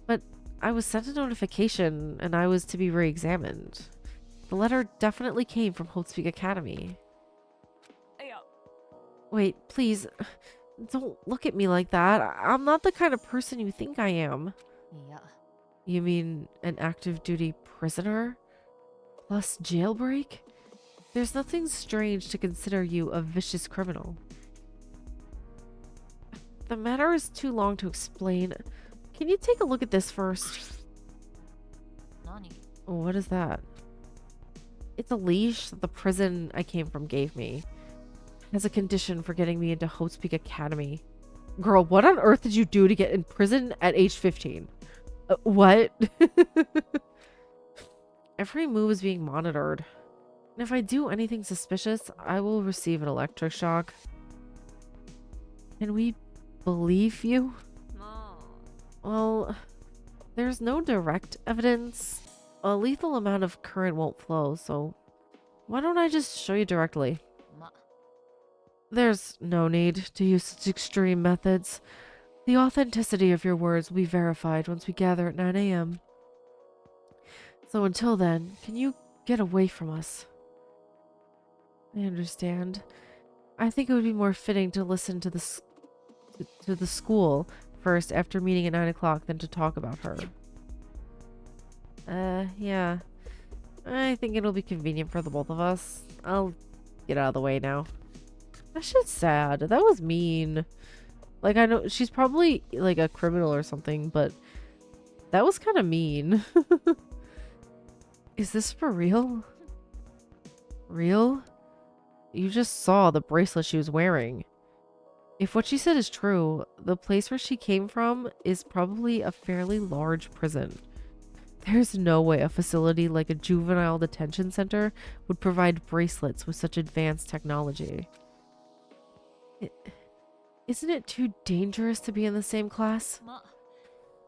But I was sent a notification and I was to be re-examined. The letter definitely came from Hope Speak Academy. いや Wait, please, don't look at me like that. I'm not the kind of person you think I am. いや You mean an active duty prisoner? Plus jailbreak? There's nothing strange to consider you a vicious criminal. The matter is too long to explain. Can you take a look at this first? 何 What is that? It's a leash that the prison I came from gave me. As a condition for getting me into Hope's Peak Academy. Girl, what on earth did you do to get in prison at age 15? What? Every move is being monitored. And if I do anything suspicious, I will receive an electric shock. Can we believe you? ま Well, there's no direct evidence. A lethal amount of current won't flow, so why don't I just show you directly? あま There's no need to use such extreme methods. The authenticity of your words will be verified once we gather at 9 a.m. So until then, can you get away from us? I understand. I think it would be more fitting to listen to the school first after meeting at 9 o'clock than to talk about her. Yeah. I think it'll be convenient for the both of us. I'll get out of the way now. That shit's sad. That was mean. Like, I know she's probably like a criminal or something, but that was kind of mean. Is this for real? Real? You just saw the bracelet she was wearing. If what she said is true, the place where she came from is probably a fairly large prison. There's no way a facility like a juvenile detention center would provide bracelets with such advanced technology. Isn't it too dangerous to be in the same class? ま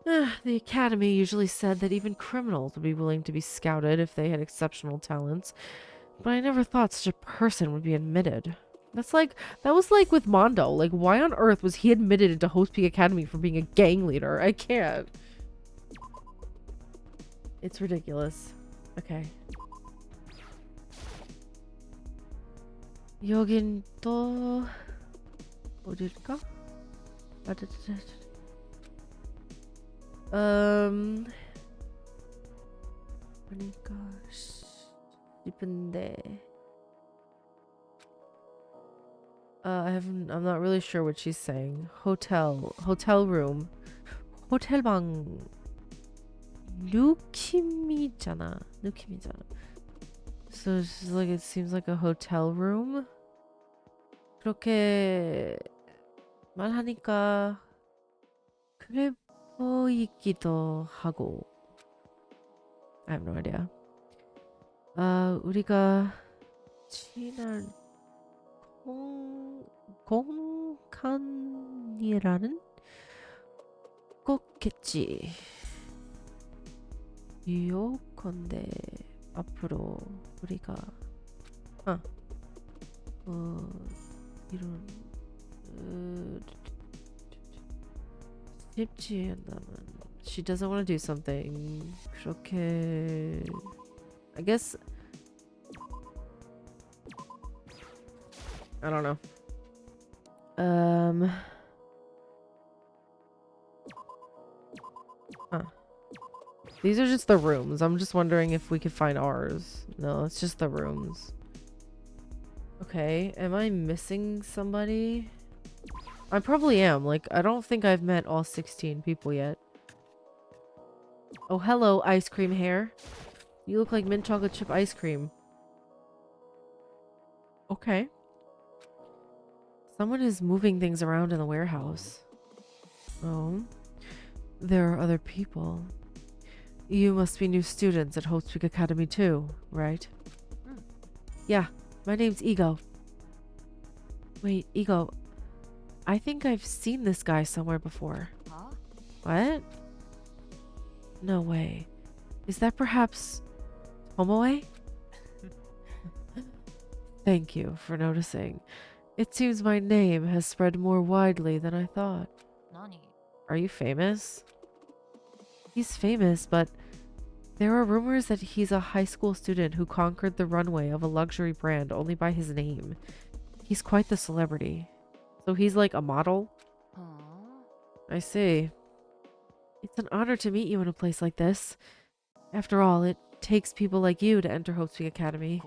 The academy usually said that even criminals would be willing to be scouted if they had exceptional talents, but I never thought such a person would be admitted. That was like with Mondo. Like, why on earth was he admitted into Hope's Peak Academy for being a gang leader? I can't. It's ridiculous. Okay. 여긴 또 어딜까? 그러니까 싶은데. I'm not really sure what she's saying. Hotel room. 호텔방 느낌이잖아. So it's just like it seems like a hotel room. 그렇게 말하니까 그래 보이기도 하고. I have no idea. 우리가 친한 공간이라는 거겠지. 요건데 앞으로 우리가 이런 쉽지 않다면 she doesn't want to do something 그렇게 I guess I don't know. These are just the rooms. I'm just wondering if we could find ours. No, it's just the rooms. Okay, am I missing somebody? I probably am. Like, I don't think I've met all 16 people yet. Oh, hello, ice cream hair. You look like mint chocolate chip ice cream. Okay. Someone is moving things around in the warehouse. Oh. There are other people. You must be new students at Hope's Peak Academy too, right? Yeah, my name's Ego. Wait, Ego. I think I've seen this guy somewhere before. は What? No way. Is that perhaps Tomoe? Thank you for noticing. It seems my name has spread more widely than I thought. 何 Are you famous? He's famous, but there are rumors that he's a high school student who conquered the runway of a luxury brand only by his name. He's quite the celebrity. So he's like a model? Huh? I see. It's an honor to meet you in a place like this. After all, it takes people like you to enter Hope Speak Academy.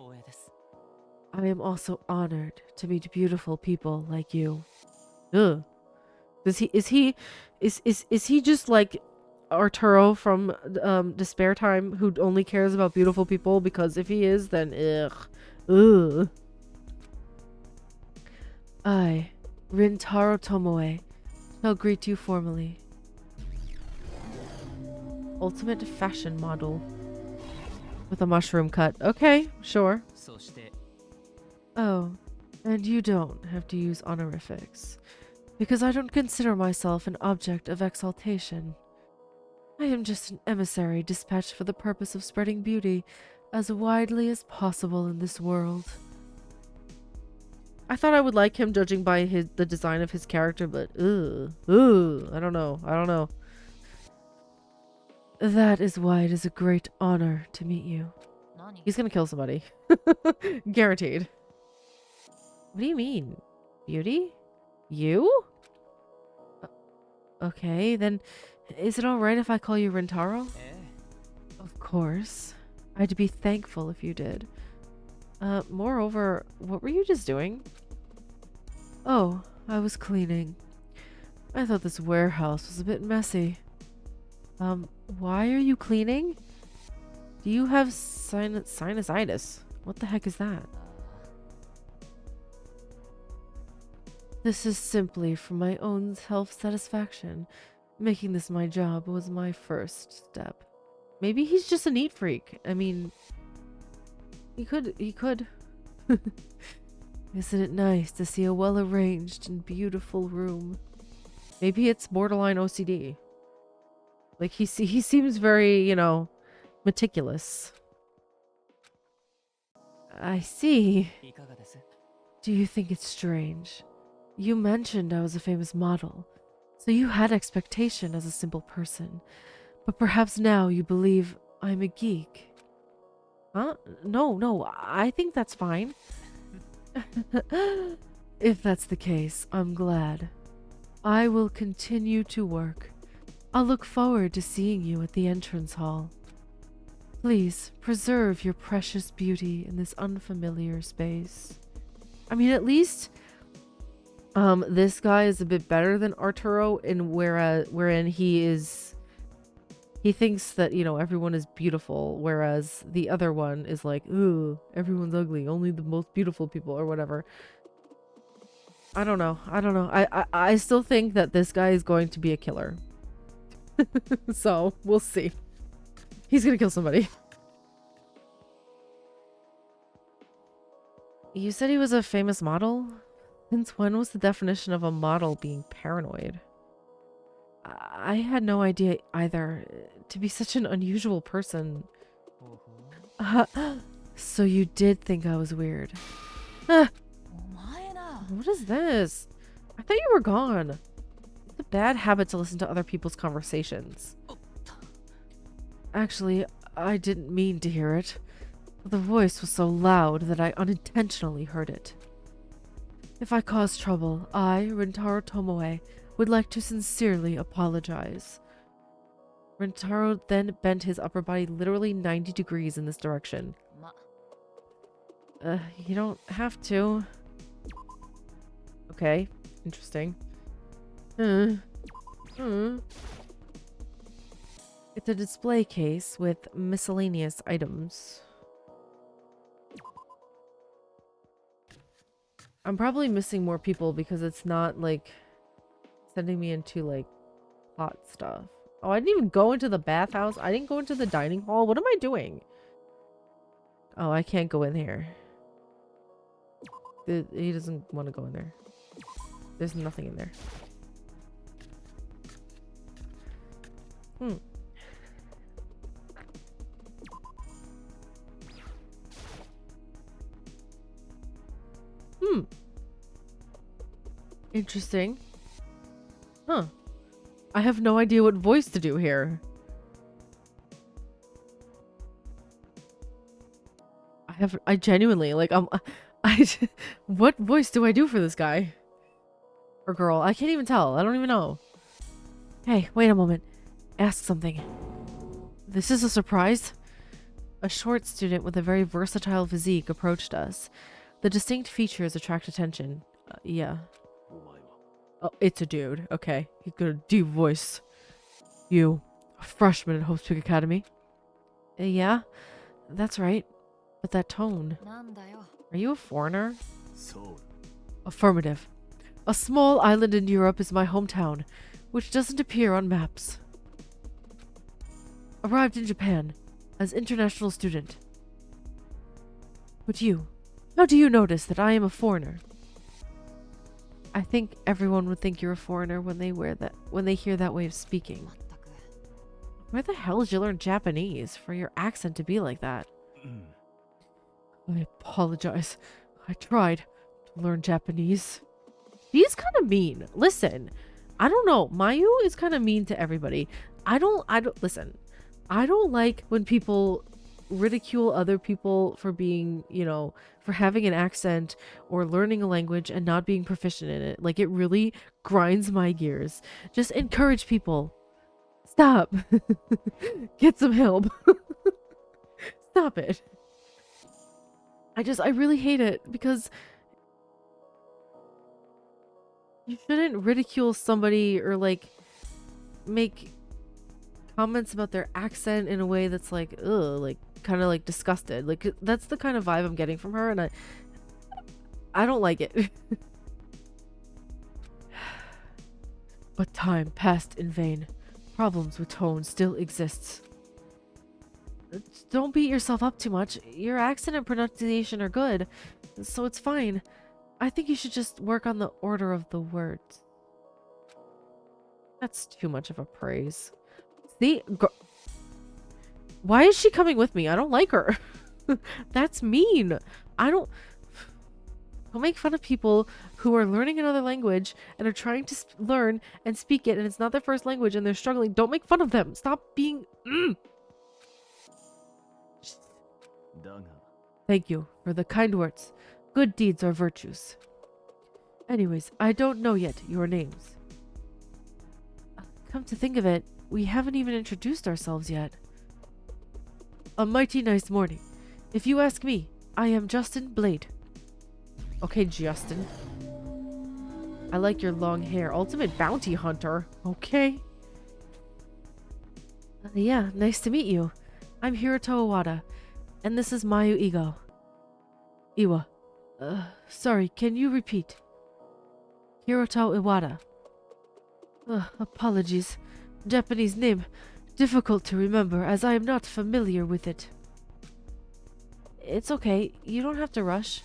I am also honored to meet beautiful people like you. Ugh. Is he just like Arturo from Despair Time, who only cares about beautiful people? Because if he is, then ugh. I, Rintaro Tomoe, shall greet you formally. Ultimate fashion model. With a mushroom cut. Okay, sure. Oh, and you don't have to use honorifics. Because I don't consider myself an object of exaltation. I am just an emissary dispatched for the purpose of spreading beauty as widely as possible in this world. I thought I would like him judging by the design of his character, but I don't know. That is why it is a great honor to meet you. He's gonna kill somebody. Guaranteed. What do you mean? Beauty? You? Okay, then is it alright if I call you Rintaro? Of course. I'd be thankful if you did. Moreover, what were you just doing? Oh, I was cleaning. I thought this warehouse was a bit messy. Why are you cleaning? Do you have sinusitis? What the heck is that? This is simply for my own self-satisfaction. Making this my job was my first step. Maybe he's just a neat freak. I mean, he could. Isn't it nice to see a well-arranged and beautiful room? Maybe it's borderline OCD. Like, he seems very, you know, meticulous. I see. Do you think it's strange? You mentioned I was a famous model, so you had expectation as a simple person. But perhaps now you believe I'm a geek. Huh? No, I think that's fine. If that's the case, I'm glad. I will continue to work. I'll look forward to seeing you at the entrance hall. Please preserve your precious beauty in this unfamiliar space. I mean, at least this guy is a bit better than Arturo wherein he thinks that, you know, everyone is beautiful, whereas the other one is like, ooh, everyone's ugly, only the most beautiful people, or whatever. I don't know. I still think that this guy is going to be a killer. So, we'll see. He's gonna kill somebody. You said he was a famous model? Since when was the definition of a model being paranoid? I had no idea either. To be such an unusual person. So you did think I was weird. What is this? I thought you were gone. It's a bad habit to listen to other people's conversations. Actually, I didn't mean to hear it. The voice was so loud that I unintentionally heard it. If I caused trouble, I, Rintaro Tomoe, would like to sincerely apologize. Rintaro then bent his upper body literally 90 degrees in this direction. You don't have to. Okay, interesting. It's a display case with miscellaneous items. I'm probably missing more people because it's not like sending me into like hot stuff. Oh, I didn't even go into the bathhouse. I didn't go into the dining hall. What am I doing? Oh, I can't go in here. He doesn't want to go in there. There's nothing in there. Interesting. Huh. I have no idea what voice to do here. I genuinely, like, I what voice do I do for this guy? Or girl? I can't even tell. I don't even know. Hey, wait a moment. Ask something. This is a surprise? A short student with a very versatile physique approached us. The distinct features attract attention. Yeah. Oh, it's a dude. Okay. He's got a deep voice. You, a freshman at Hope's Peak Academy? Yeah, that's right. But that tone. なんだよ。 Are you a foreigner? Affirmative. A small island in Europe is my hometown, which doesn't appear on maps. Arrived in Japan as international student. But you, how do you notice that I am a foreigner? I think everyone would think you're a foreigner when they hear that way of speaking. まったく。 Where the hell did you learn Japanese for your accent to be like that? I apologize. I tried to learn Japanese. She's kind of mean. Listen, I don't know. Mayu is kind of mean to everybody. Listen, I don't like when people ridicule other people for being, for having an accent or learning a language and not being proficient in it. Like, it really grinds my gears. Just encourage people. Stop. Get some help. Stop it. I really hate it because you shouldn't ridicule somebody or like make comments about their accent in a way that's like, ugh, like kind of like disgusted. Like, that's the kind of vibe I'm getting from her, and I don't like it. But time passed in vain. Problems with tone still exists. Don't beat yourself up too much. Your accent and pronunciation are good, so it's fine. I think you should just work on the order of the words. That's too much of a praise. See? Why is she coming with me? I don't like her. That's mean. Don't make fun of people who are learning another language and are trying to learn and speak it, and it's not their first language and they're struggling. Don't make fun of them. Stop being... Thank you for the kind words. Good deeds are virtues. Anyways, I don't know yet your names. Come to think of it, we haven't even introduced ourselves yet. A mighty nice morning. If you ask me, I am Justin Blade. Okay, Justin. I like your long hair. Ultimate bounty hunter. Okay. Yeah, nice to meet you. I'm Hiroto Iwata, and this is Mayu Igo. Iwa. Sorry, can you repeat? Hiroto Iwata. Apologies. Japanese name. Difficult to remember as I am not familiar with it. It's okay. You don't have to rush.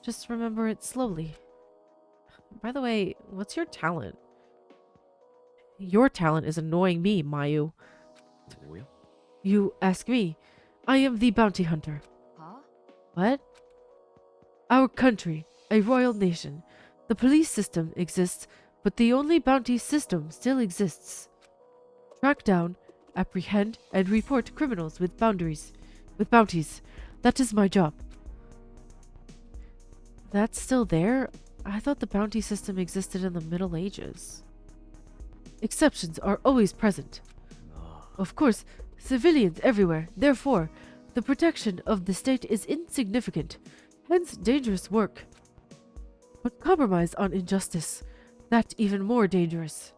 Just remember it slowly. By the way, what's your talent? Your talent is annoying me, Mayu. You ask me. I am the bounty hunter. Huh? What? Our country, a royal nation. The police system exists, but the only bounty system still exists. Track down, apprehend, and report criminals with bounties. That is my job. That's still there? I thought the bounty system existed in the Middle Ages. Exceptions are always present. Of course, civilians everywhere. Therefore, the protection of the state is insignificant, hence dangerous work. But compromise on injustice, that even more dangerous.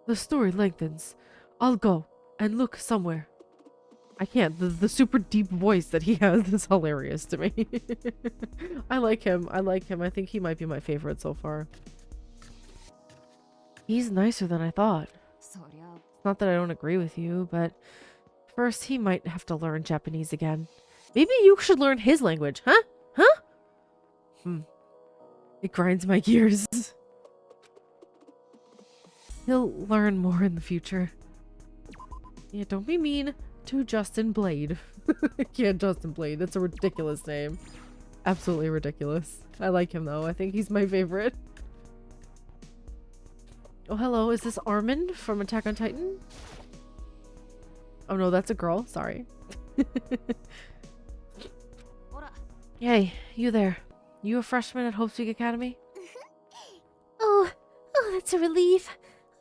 The story lengthens. I'll go and look somewhere. I can't. The super deep voice that he has is hilarious to me. I like him. I think he might be my favorite so far. He's nicer than I thought. Not that I don't agree with you, but first he might have to learn Japanese again. Maybe you should learn his language, huh? Huh? It grinds my gears. He'll learn more in the future. Yeah, don't be mean to Justin Blade. Yeah, Justin Blade. That's a ridiculous name. Absolutely ridiculous. I like him though. I think he's my favorite. Oh, hello. Is this Armin from Attack on Titan? Oh no, that's a girl. Sorry. Hey, you there. You a freshman at Hope Peak Academy? Oh, that's a relief.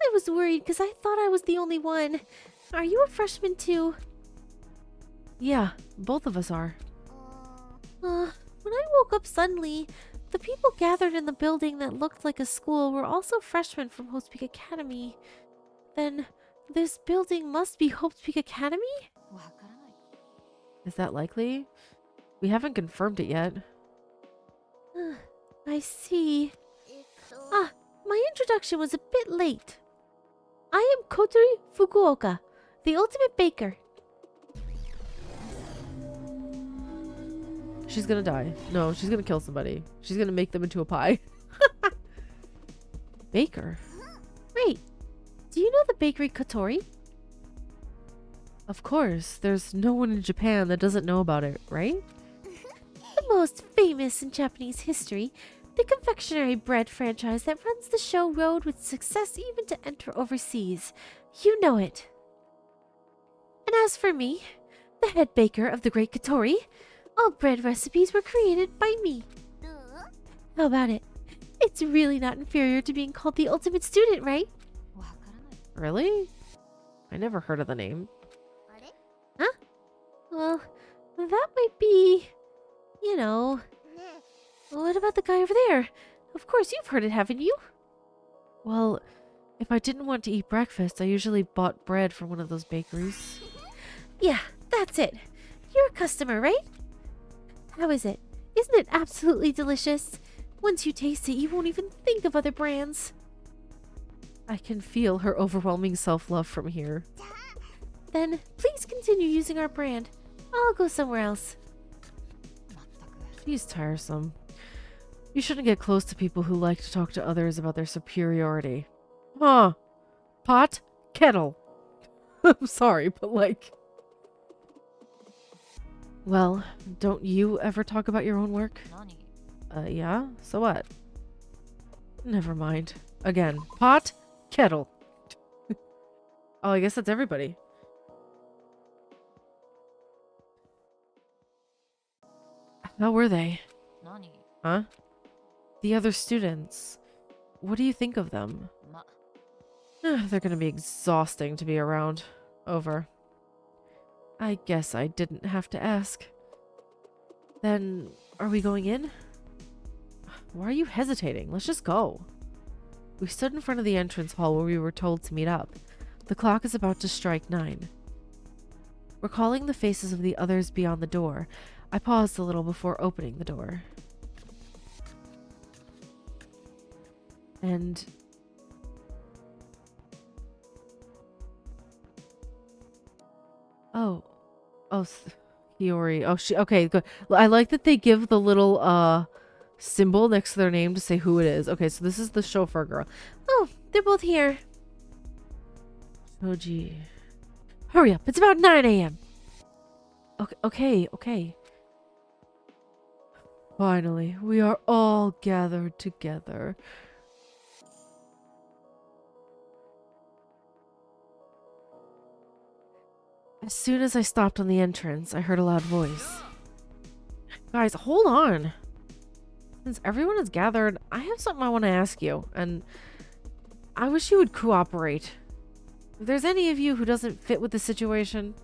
I was worried because I thought I was the only one. Are you a freshman too? Yeah, both of us are. When I woke up suddenly, the people gathered in the building that looked like a school were also freshmen from Hope Peak Academy. Then, this building must be Hope Peak Academy? わからない。 Is that likely? We haven't confirmed it yet. I see. My introduction was a bit late. I am Kotori Fukuoka, the ultimate baker. She's gonna die. No, she's gonna kill somebody. She's gonna make them into a pie. Baker? Wait, do you know the bakery Kotori? Of course. There's no one in Japan that doesn't know about it, right? The most famous in Japanese history, the confectionery bread franchise that runs the show road with success even to enter overseas. You know it. And as for me, the head baker of the great Kotori, all bread recipes were created by me. How about it? It's really not inferior to being called the ultimate student, right? わからない。 Really? I never heard of the name. Well, that might be, you know. What about the guy over there? Of course you've heard it, haven't you? Well, if I didn't want to eat breakfast, I usually bought bread from one of those bakeries. Yeah, that's it. You're a customer, right? How is it? Isn't it absolutely delicious? Once you taste it, you won't even think of other brands. I can feel her overwhelming self-love from here. Then please continue using our brand. I'll go somewhere else. まったく。 She's tiresome. You shouldn't get close to people who like to talk to others about their superiority. Huh. Pot? Kettle. I'm sorry, but like... Well, don't you ever talk about your own work? 何？ Yeah? So what? Never mind. Again. Pot? Kettle. Oh, I guess that's everybody. How were they? 何？ Huh? The other students. What do you think of them? ま、 They're gonna be exhausting to be around. Over. I guess I didn't have to ask. Then, are we going in? Why are you hesitating? Let's just go. We stood in front of the entrance hall where we were told to meet up. The clock is about to strike 9. Recalling the faces of the others beyond the door, I paused a little before opening the door. And... Oh, Hiyori. Oh, okay, good. I like that they give the little, symbol next to their name to say who it is. Okay, so this is the chauffeur girl. Oh, they're both here. Shoji. Hurry up, it's about 9 a.m. Okay. Finally, we are all gathered together. As soon as I stopped on the entrance, I heard a loud voice. Guys, hold on. Since everyone is gathered, I have something I want to ask you, and I wish you would cooperate. If there's any of you who doesn't fit with the situation...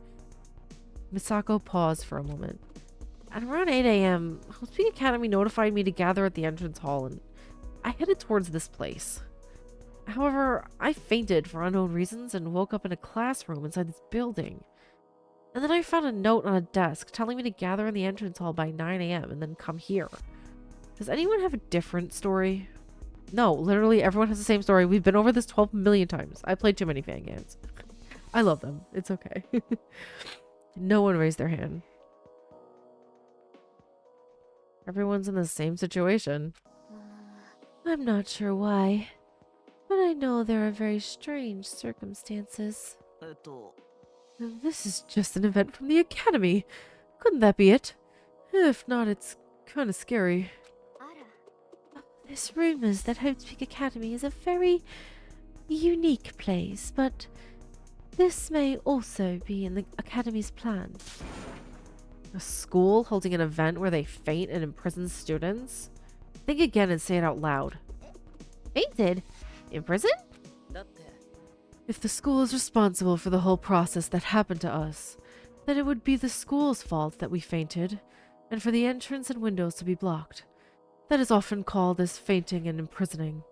Misako paused for a moment. At around 8 a.m., Hope Peak Academy notified me to gather at the entrance hall, and I headed towards this place. However, I fainted for unknown reasons and woke up in a classroom inside this building. And then I found a note on a desk telling me to gather in the entrance hall by 9 a.m. and then come here. Does anyone have a different story? No, literally everyone has the same story. We've been over this 12 million times. I played too many fangans. I love them. It's okay. No one raised their hand. Everyone's in the same situation. I'm not sure why, but I know there are very strange circumstances. えっと、 This is just an event from the academy. Couldn't that be it? If not, it's kind of scary. There's rumors that Hope Peak Academy is a very unique place, but this may also be in the Academy's plan. A school holding an event where they faint and imprison students? Think again and say it out loud. Fainted? In prison? If the school is responsible for the whole process that happened to us, then it would be the school's fault that we fainted, and for the entrance and windows to be blocked. That is often called as fainting and imprisoning.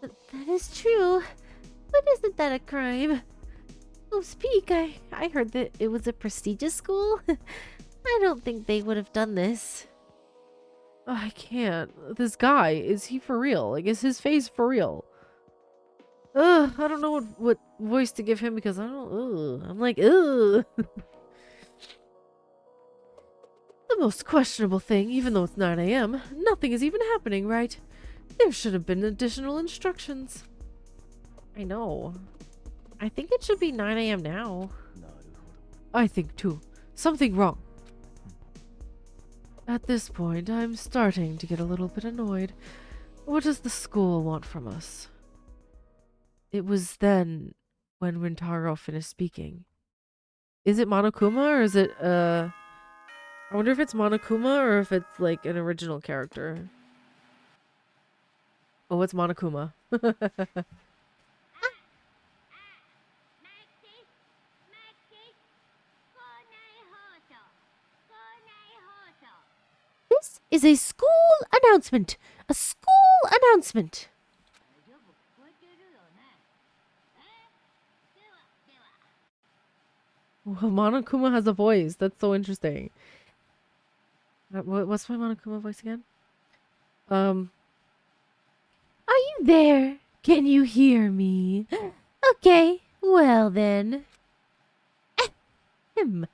That is true. But isn't that a crime? Oh, speak, I heard that it was a prestigious school. I don't think they would have done this. I can't. This guy, is he for real? Like, is his face for real? Ugh, I don't know what voice to give him because I don't, I'm like, ugh. The most questionable thing, even though it's 9 a.m., nothing is even happening, right? There should have been additional instructions. I know. I think it should be 9 a.m. now. I think too. Something wrong. At this point, I'm starting to get a little bit annoyed. What does the school want from us? It was then when Rintaro finished speaking. Is it Monokuma or is it, I wonder if it's Monokuma or if it's like an original character. Oh, it's Monokuma. This is a school announcement. A school announcement. Well, Monokuma has a voice. That's so interesting. What's my Monokuma voice again? Are you there? Can you hear me? Okay, well then. Ahem.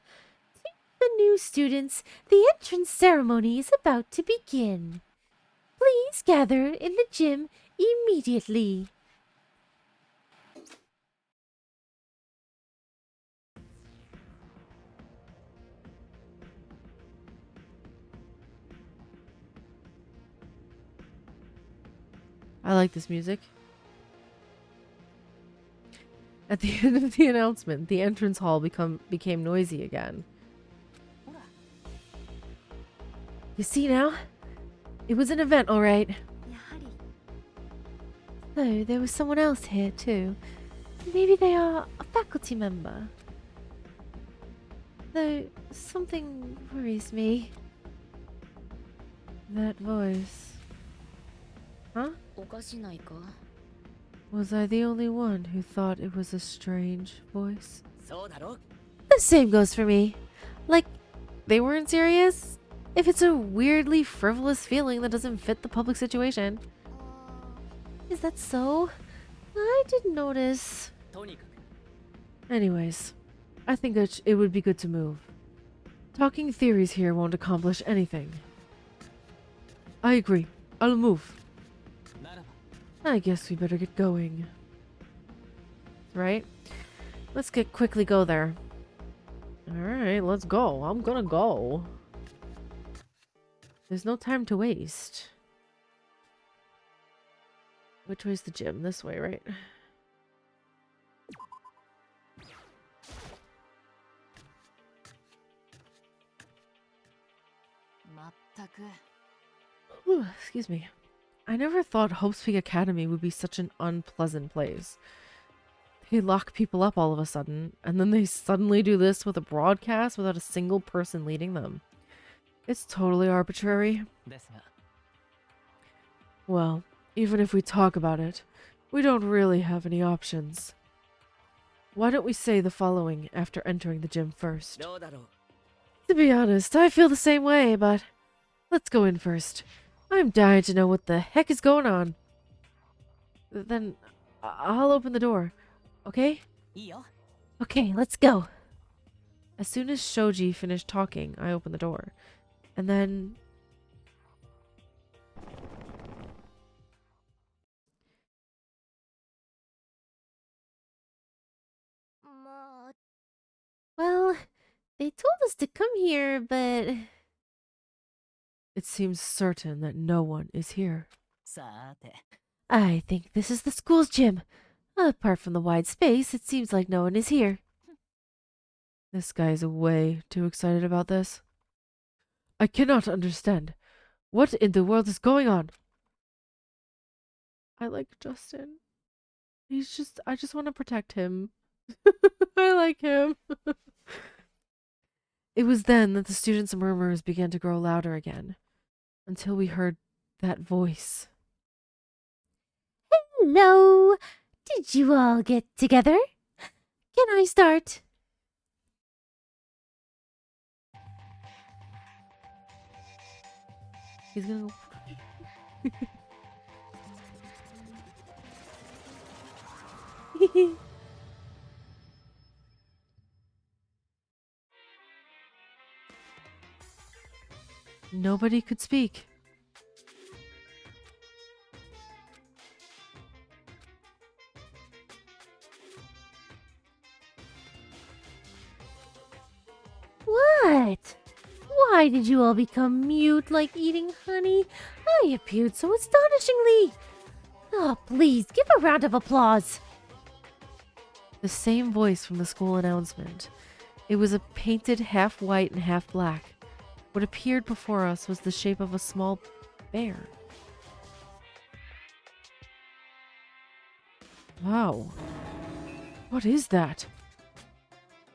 To the new students, the entrance ceremony is about to begin. Please gather in the gym immediately. I like this music. At the end of the announcement, the entrance hall became noisy again. You see now? It was an event, all right. So there was someone else here too. Maybe they are a faculty member. Though something worries me. That voice. Huh? Was I the only one who thought it was a strange voice? The same goes for me. Like, they weren't serious? If it's a weirdly frivolous feeling that doesn't fit the public situation. Is that so? I didn't notice. Anyways, I think it would be good to move. Talking theories here won't accomplish anything. I agree. I'll move. I guess we better get going. Right? Let's quickly go there. Alright, let's go. I'm gonna go. There's no time to waste. Which way's the gym? This way, right? Whew, excuse me. I never thought Hope's Peak Academy would be such an unpleasant place. They lock people up all of a sudden, and then they suddenly do this with a broadcast without a single person leading them. It's totally arbitrary. Well, even if we talk about it, we don't really have any options. Why don't we say the following after entering the gym first? To be honest, I feel the same way, but let's go in first. I'm dying to know what the heck is going on. Then I'll open the door, okay? Okay, let's go. As soon as Shoji finished talking, I opened the door. And then... Well, they told us to come here, but... It seems certain that no one is here. I think this is the school's gym. Apart from the wide space, it seems like no one is here. This guy's way too excited about this. I cannot understand. What in the world is going on? I like Justin. I just want to protect him. I like him. It was then that the students' murmurs began to grow louder again, until we heard that voice. Hello! Did you all get together? Can I start? He's gonna go. Nobody could speak. What? Why did you all become mute like eating honey? I appeared so astonishingly. Oh, please, give a round of applause. The same voice from the school announcement. It was a painted half white and half black. What appeared before us was the shape of a small bear. Wow. What is that?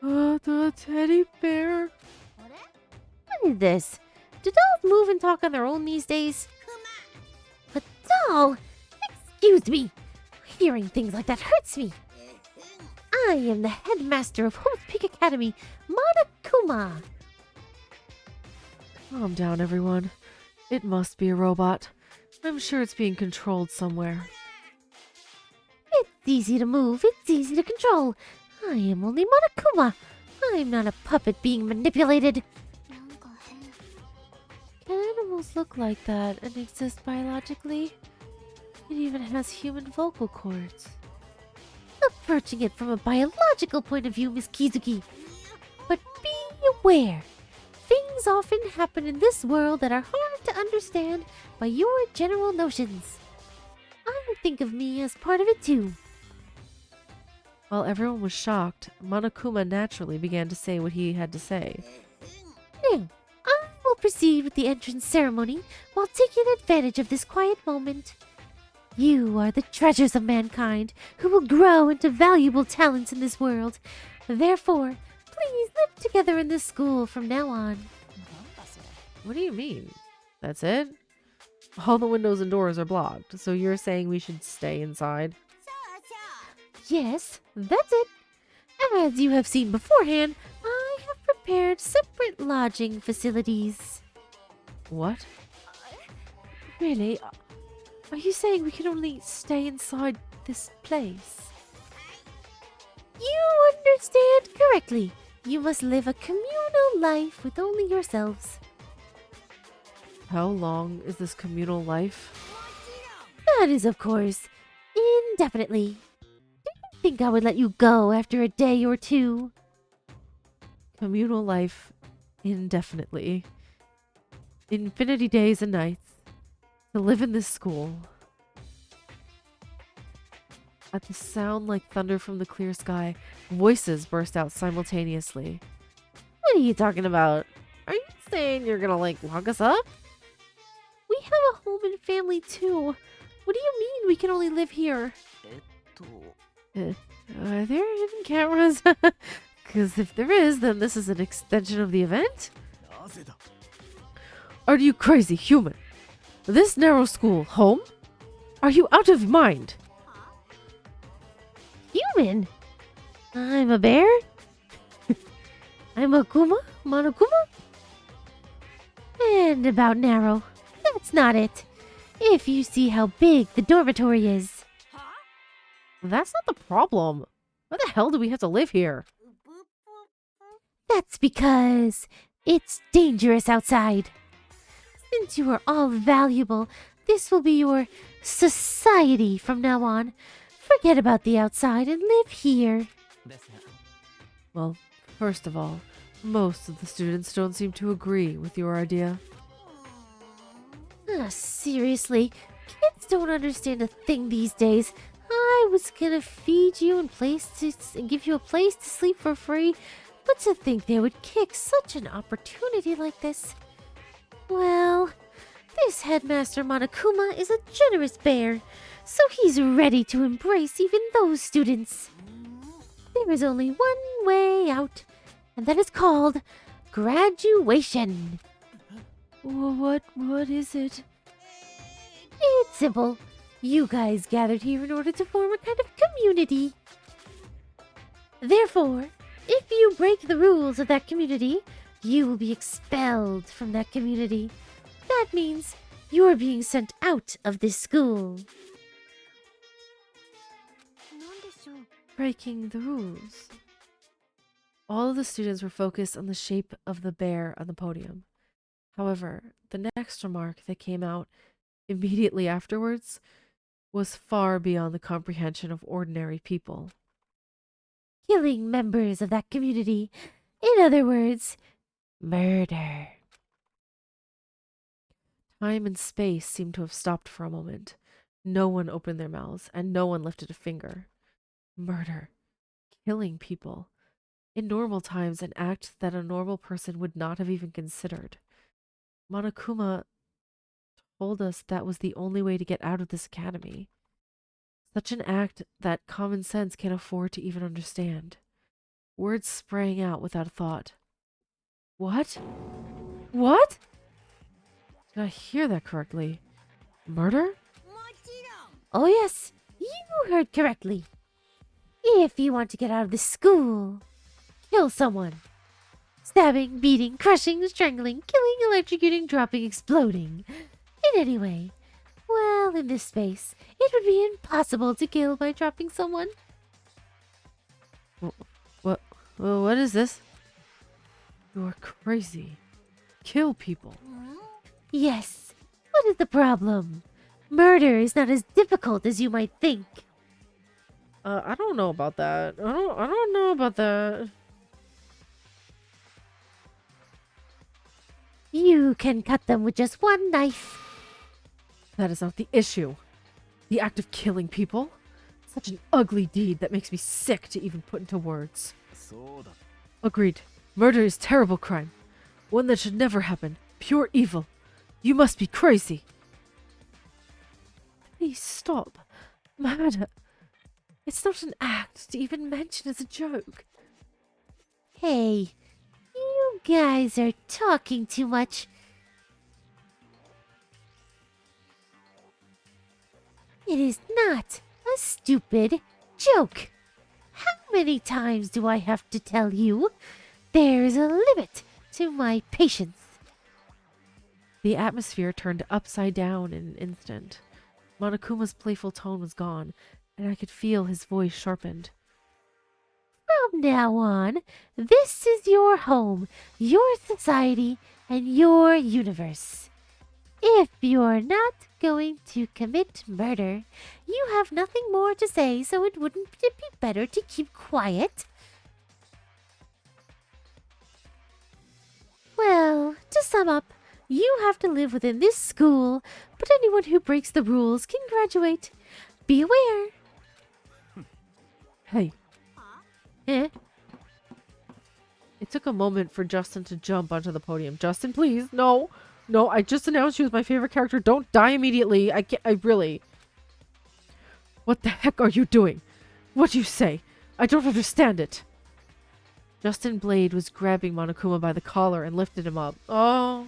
The teddy bear. What is this? Do dolls move and talk on their own these days? A doll? Excuse me. Hearing things like that hurts me. I am the headmaster of Hope's Peak Academy, Monokuma. Calm down, everyone. It must be a robot. I'm sure it's being controlled somewhere. It's easy to move, it's easy to control. I am only Monokuma. I'm not a puppet being manipulated. Can animals look like that and exist biologically? It even has human vocal cords. Approaching it from a biological point of view, Miss Kizuki. But be aware. Things often happen in this world that are hard to understand by your general notions. I think of me as part of it too. While everyone was shocked, Monokuma naturally began to say what he had to say. Now, I will proceed with the entrance ceremony while taking advantage of this quiet moment. You are the treasures of mankind who will grow into valuable talents in this world. Therefore, please live together in this school from now on. What do you mean? That's it? All the windows and doors are blocked, so you're saying we should stay inside? Yes, that's it. As you have seen beforehand, I have prepared separate lodging facilities. What? Really? Are you saying we can only stay inside this place? You understand correctly. You must live a communal life with only yourselves. How long is this communal life? That is, of course, indefinitely. Didn't think I would let you go after a day or two. Communal life indefinitely. Infinity days and nights. To live in this school. At the sound like thunder from the clear sky, voices burst out simultaneously. What are you talking about? Are you saying you're gonna, lock us up? We have a home and family too. What do you mean we can only live here? Are there hidden cameras? Because if there is, then this is an extension of the event? Are you crazy, human? This narrow school, home? Are you out of mind? Human? I'm a bear? I'm a Kuma? Monokuma? And about narrow. That's not it. If you see how big the dormitory is. That's not the problem. Why the hell do we have to live here? That's because it's dangerous outside. Since you are all valuable, this will be your society from now on. Forget about the outside and live here. Well, first of all, most of the students don't seem to agree with your idea. Seriously, kids don't understand a thing these days. I was gonna feed you and give you a place to sleep for free. But to think they would kick such an opportunity like this. Well, this headmaster Monokuma is a generous bear, so he's ready to embrace even those students. There is only one way out, and that is called graduation. What is it? It's simple. You guys gathered here in order to form a kind of community. Therefore, if you break the rules of that community, you will be expelled from that community. That means you are being sent out of this school. Breaking the rules. All of the students were focused on the shape of the bear on the podium. However, the next remark that came out immediately afterwards was far beyond the comprehension of ordinary people. Killing members of that community. In other words, murder. Time and space seemed to have stopped for a moment. No one opened their mouths, and no one lifted a finger. Murder. Killing people. In normal times, an act that a normal person would not have even considered. Monokuma told us that was the only way to get out of this academy. Such an act that common sense can't afford to even understand. Words sprang out without a thought. What? What? Did I hear that correctly? Murder? Oh yes, you heard correctly. If you want to get out of this school, kill someone. Stabbing, beating, crushing, strangling, killing, electrocuting, dropping, exploding. In any way. Well, in this space, it would be impossible to kill by dropping someone. What is this? You're crazy. Kill people. Yes. What is the problem? Murder is not as difficult as you might think. I don't know about that. I don't know about that. You can cut them with just one knife. That is not the issue. The act of killing people. Such an ugly deed that makes me sick to even put into words. Agreed. Murder is terrible crime. One that should never happen. Pure evil. You must be crazy. Please stop. Murder. It's not an act to even mention as a joke. Hey, you guys are talking too much. It is not a stupid joke. How many times do I have to tell you? There's a limit to my patience. The atmosphere turned upside down in an instant. Monokuma's playful tone was gone, and I could feel his voice sharpened. From now on, this is your home, your society, and your universe. If you're not going to commit murder, you have nothing more to say, so it wouldn't it be better to keep quiet? Well, to sum up, you have to live within this school, but anyone who breaks the rules can graduate. Be aware. Hey, Eh? it took a moment for Justin to jump onto the podium. Justin, please, no. No, I just announced you as my favorite character. Don't die immediately. I really... What the heck are you doing? What do you say? I don't understand it. Justin Blade was grabbing Monokuma by the collar and lifted him up. Oh,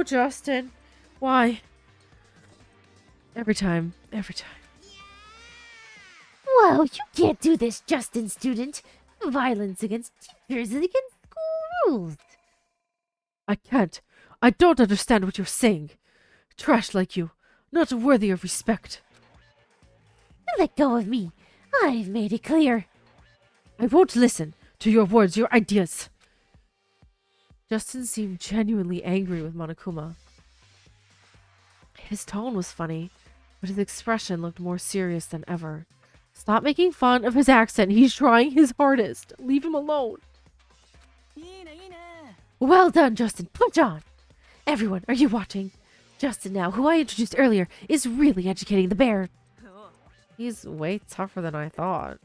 Justin. Why? Every time. Whoa, you can't do this, Justin student. Violence against teachers is against school rules. I can't. I don't understand what you're saying. Trash like you. Not worthy of respect. Let go of me. I've made it clear. I won't listen to your words, your ideas. Justin seemed genuinely angry with Monokuma. His tone was funny, but his expression looked more serious than ever. Stop making fun of his accent. He's trying his hardest. Leave him alone. Well done, Justin. Push on. Everyone, are you watching? Justin now, who I introduced earlier, is really educating the bear. He's way tougher than I thought.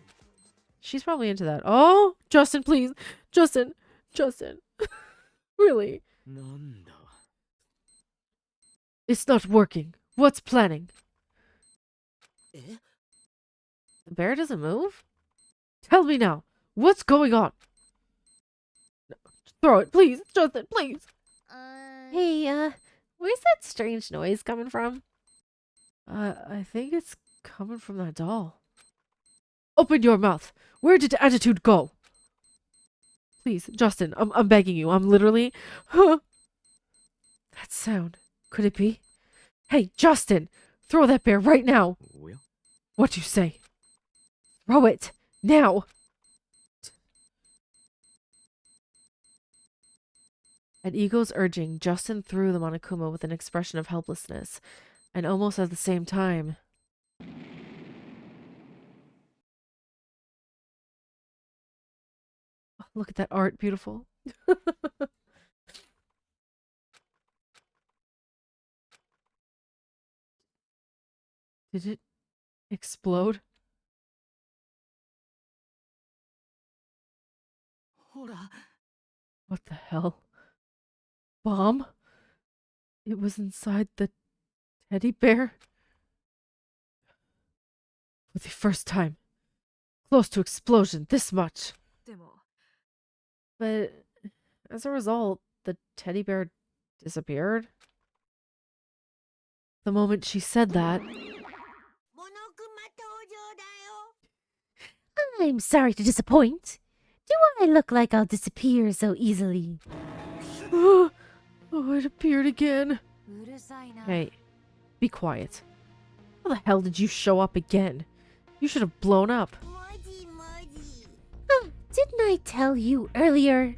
She's probably into that. Oh, Justin, please. Justin. Really? なんだ It's not working. What's planning? え The bear doesn't move? Tell me now. What's going on? No, throw it, please. Justin, please. Hey, where's that strange noise coming from? I think it's coming from that doll. Open your mouth. Where did attitude go? Please, Justin, I'm begging you. I'm literally... That sound. Could it be? Hey, Justin! Throw that bear right now! おや What do you say? Throw it! Now! At Ego's urging, Justin threw the Monokuma with an expression of helplessness, and almost at the same time... Oh, look at that art, beautiful. Did it explode? ほら What the hell? Bomb? It was inside the teddy bear? For the first time. Close to explosion, this much. でも But as a result, the teddy bear disappeared. The moment she said that, モノクマ登場だよ I'm sorry to disappoint. Do I look like I'll disappear so easily? oh, it appeared again. うるさいな Hey, be quiet. How the hell did you show up again? You should have blown up. マジマジ Didn't I tell you earlier?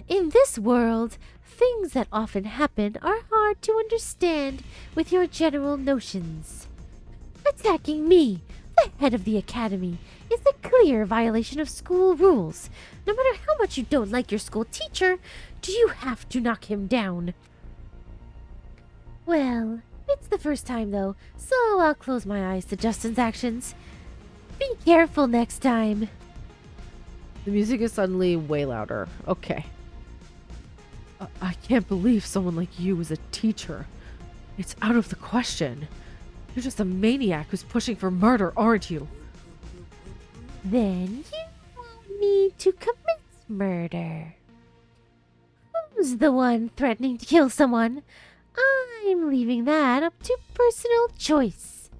In this world, things that often happen are hard to understand with your general notions. Attacking me, the head of the academy, is a clear violation of school rules. No matter how much you don't like your school teacher, do you have to knock him down? Well, it's the first time though, so I'll close my eyes to Justin's actions. Be careful next time. The music is suddenly way louder. Okay. I can't believe someone like you is a teacher. It's out of the question. You're just a maniac who's pushing for murder, aren't you? Then you want me to commit murder. Who's the one threatening to kill someone? I'm leaving that up to personal choice.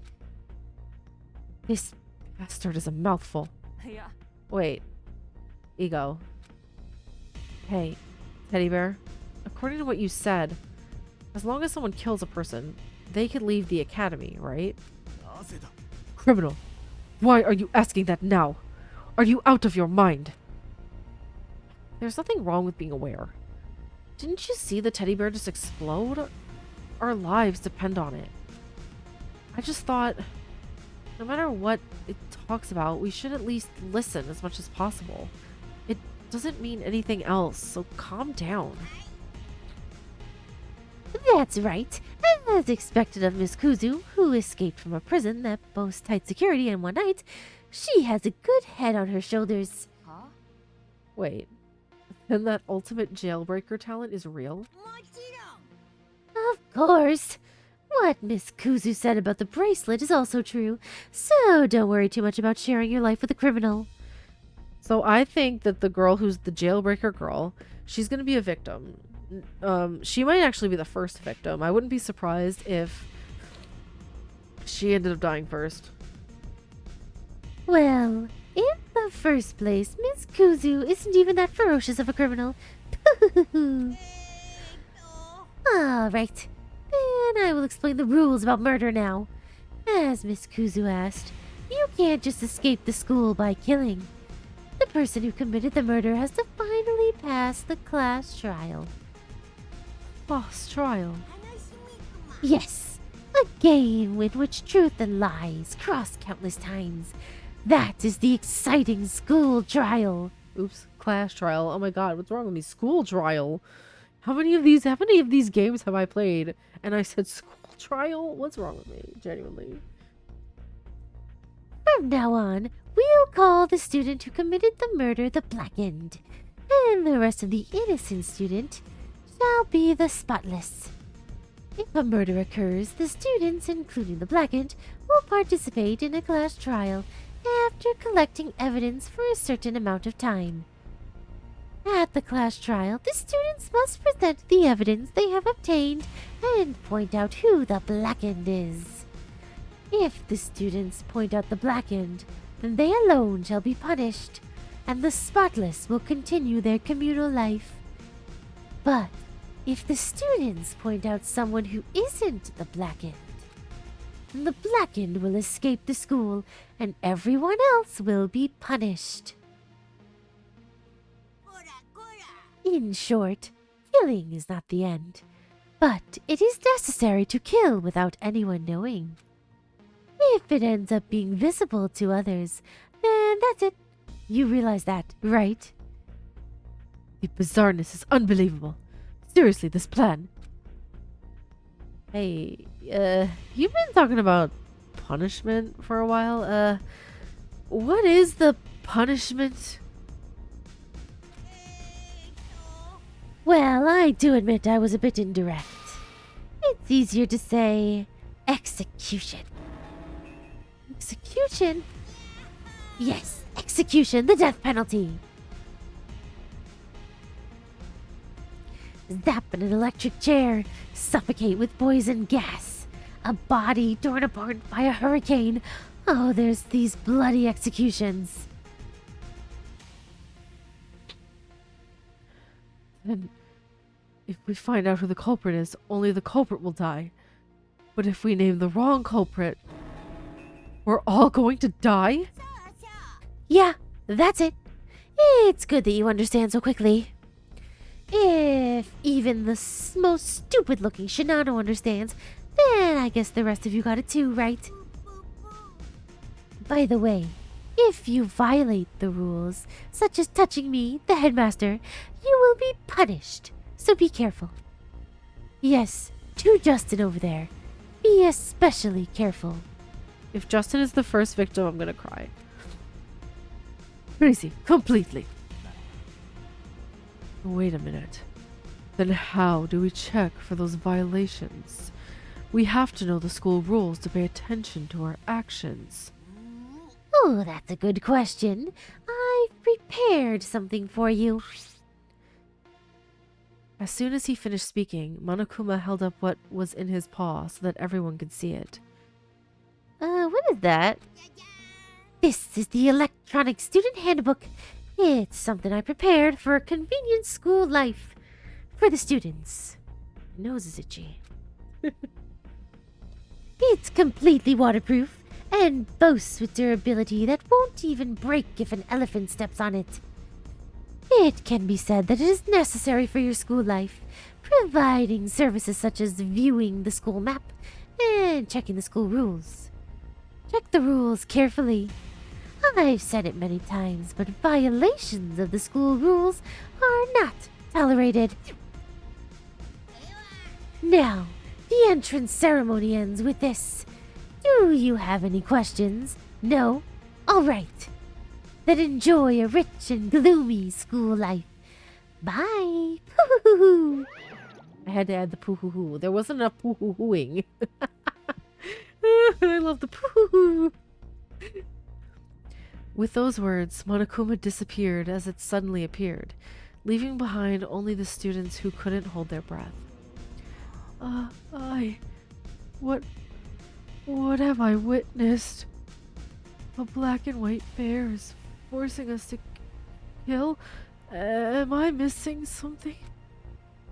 This bastard is a mouthful. いや Wait. Ego. Hey, teddy bear. According to what you said, as long as someone kills a person, they could leave the academy, right? なぜだ Criminal. Why are you asking that now? Are you out of your mind? There's nothing wrong with being aware. Didn't you see the teddy bear just explode? Our lives depend on it. I just thought, no matter what it talks about, we should at least listen as much as possible. It doesn't mean anything else, so calm down. That's right. As expected of Miss Kuzu, who escaped from a prison that boasts tight security in one night, she has a good head on her shoulders. は Wait, then that ultimate jailbreaker talent is real? もちろん Of course. What Miss Kuzu said about the bracelet is also true, so don't worry too much about sharing your life with a criminal. So I think that the girl who's the jailbreaker girl, she's gonna be a victim. She might actually be the first victim. I wouldn't be surprised if she ended up dying first. Well, in the first place, Miss Kuzu isn't even that ferocious of a criminal. All right. Then I will explain the rules about murder now. As Miss Kuzu asked, you can't just escape the school by killing. The person who committed the murder has to finally pass the class trial. Boss trial. 話しみくま Yes, a game in which truth and lies cross countless times. That is the exciting school trial. Oops, class trial. Oh my god, what's wrong with me? School trial. How many of these games have I played? And I said school trial? What's wrong with me? Genuinely. From now on, we'll call the student who committed the murder the Blackened, and the rest of the innocent student shall be the Spotless. If a murder occurs, the students, including the Blackened, will participate in a class trial after collecting evidence for a certain amount of time. At the class trial, the students must present the evidence they have obtained and point out who the Blackened is. If the students point out the Blackened, then they alone shall be punished, and the Spotless will continue their communal life. But if the students point out someone who isn't the Blackened, then the Blackened will escape the school, and everyone else will be punished. In short, killing is not the end, but it is necessary to kill without anyone knowing. If it ends up being visible to others, then that's it. You realize that, right? The bizarreness is unbelievable. Seriously, this plan. Hey, you've been talking about punishment for a while. What is the punishment? Well, I do admit I was a bit indirect. It's easier to say execution. Execution? Yes, execution, the death penalty. Zap in an electric chair, suffocate with poison gas, a body torn apart by a hurricane. Oh, there's these bloody executions. Then, if we find out who the culprit is, only the culprit will die. But if we name the wrong culprit, we're all going to die? Yeah, that's it. It's good that you understand so quickly. If even the most stupid-looking Shinano understands, then I guess the rest of you got it too, right? By the way, if you violate the rules, such as touching me, the headmaster, you will be punished, so be careful. Yes, to Justin over there, be especially careful. If Justin is the first victim, I'm gonna cry. Crazy, completely. Wait a minute. Then how do we check for those violations? We have to know the school rules to pay attention to our actions. Oh, that's a good question. I've prepared something for you. As soon as he finished speaking, Monokuma held up what was in his paw so that everyone could see it. What is that? This is the electronic student handbook. It's something I prepared for a convenient school life for the students. My nose is itchy. It's completely waterproof and boasts with durability that won't even break if an elephant steps on it. It can be said that it is necessary for your school life, providing services such as viewing the school map and checking the school rules. Check the rules carefully. I've said it many times, but violations of the school rules are not tolerated. Now, the entrance ceremony ends with this. Do you have any questions? No? All right. Then enjoy a rich and gloomy school life. Bye. Poo-hoo-hoo. I had to add the poo-hoo-hoo. There wasn't enough poo-hoo-hooing. I love the poo-hoo-hoo. With those words, Monokuma disappeared as it suddenly appeared, leaving behind only the students who couldn't hold their breath. What have I witnessed? A black and white bear is forcing us to kill? Am I missing something?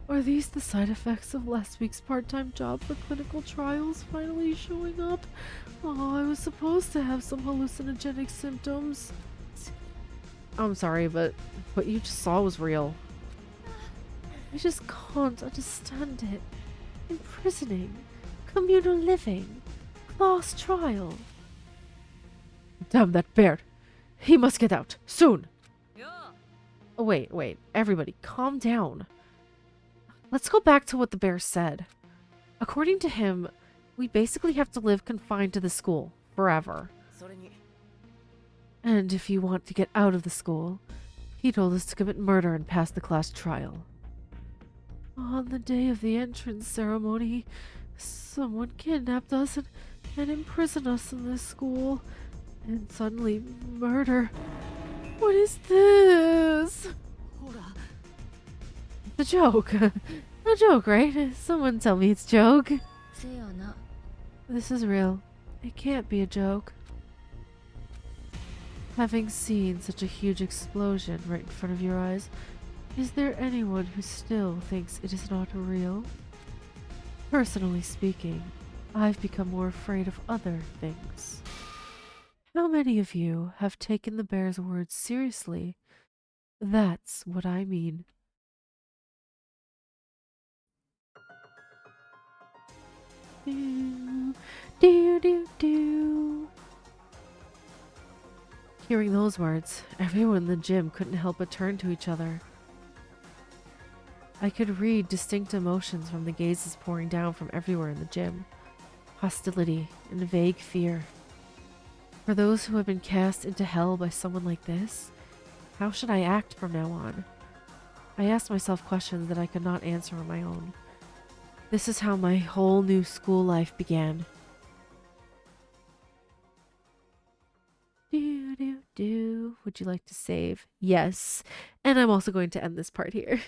Are these the side effects of last week's part-time job for clinical trials finally showing up? Oh, I was supposed to have some hallucinogenic symptoms. I'm sorry, but what you just saw was real. I just can't understand it. Imprisoning, communal living, class trial. Damn that bear. He must get out, soon. Oh, wait, everybody, calm down. Let's go back to what the bear said. According to him, we basically have to live confined to the school forever. それに And if you want to get out of the school, he told us to commit murder and pass the class trial. On the day of the entrance ceremony, someone kidnapped us and imprisoned us in this school. And suddenly, murder. What is this? ほら It's a joke. A joke, right? Someone tell me it's a joke. せやな This is real. It can't be a joke. Having seen such a huge explosion right in front of your eyes, is there anyone who still thinks it is not real? Personally speaking, I've become more afraid of other things. How many of you have taken the bear's words seriously? That's what I mean. Do, do, do, do. Hearing those words, everyone in the gym couldn't help but turn to each other. I could read distinct emotions from the gazes pouring down from everywhere in the gym. Hostility and vague fear. For those who have been cast into hell by someone like this, how should I act from now on? I asked myself questions that I could not answer on my own. This is how my whole new school life began. Do, do, do. Would you like to save? Yes. And I'm also going to end this part here.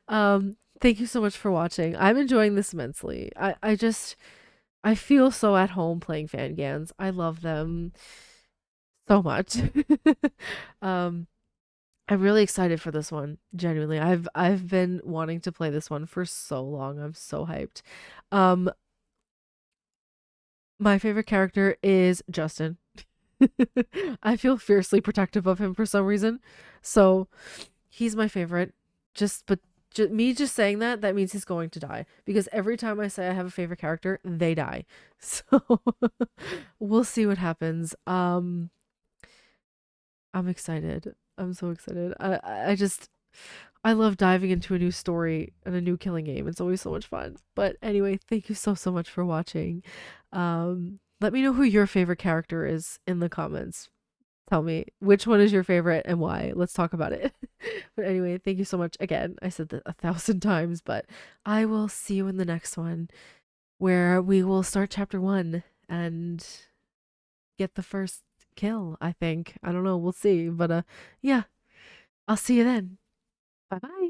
Thank you so much for watching. I'm enjoying this immensely. I feel so at home playing fangans. I love them so much. I'm really excited for this one. Genuinely. I've been wanting to play this one for so long. I'm so hyped. My favorite character is Justin. I feel fiercely protective of him for some reason. So he's my favorite. Me just saying that means he's going to die. Because every time I say I have a favorite character, they die. So we'll see what happens. I'm excited. I'm so excited. I love diving into a new story and a new killing game. It's always so much fun. But anyway, thank you so much for watching. Let me know who your favorite character is in the comments. Tell me which one is your favorite and why. Let's talk about it. But anyway, thank you so much again. I said that 1,000 times, but I will see you in the next one where we will start chapter 1 and get the first kill, I think. I don't know. We'll see. But yeah, I'll see you then. Bye bye.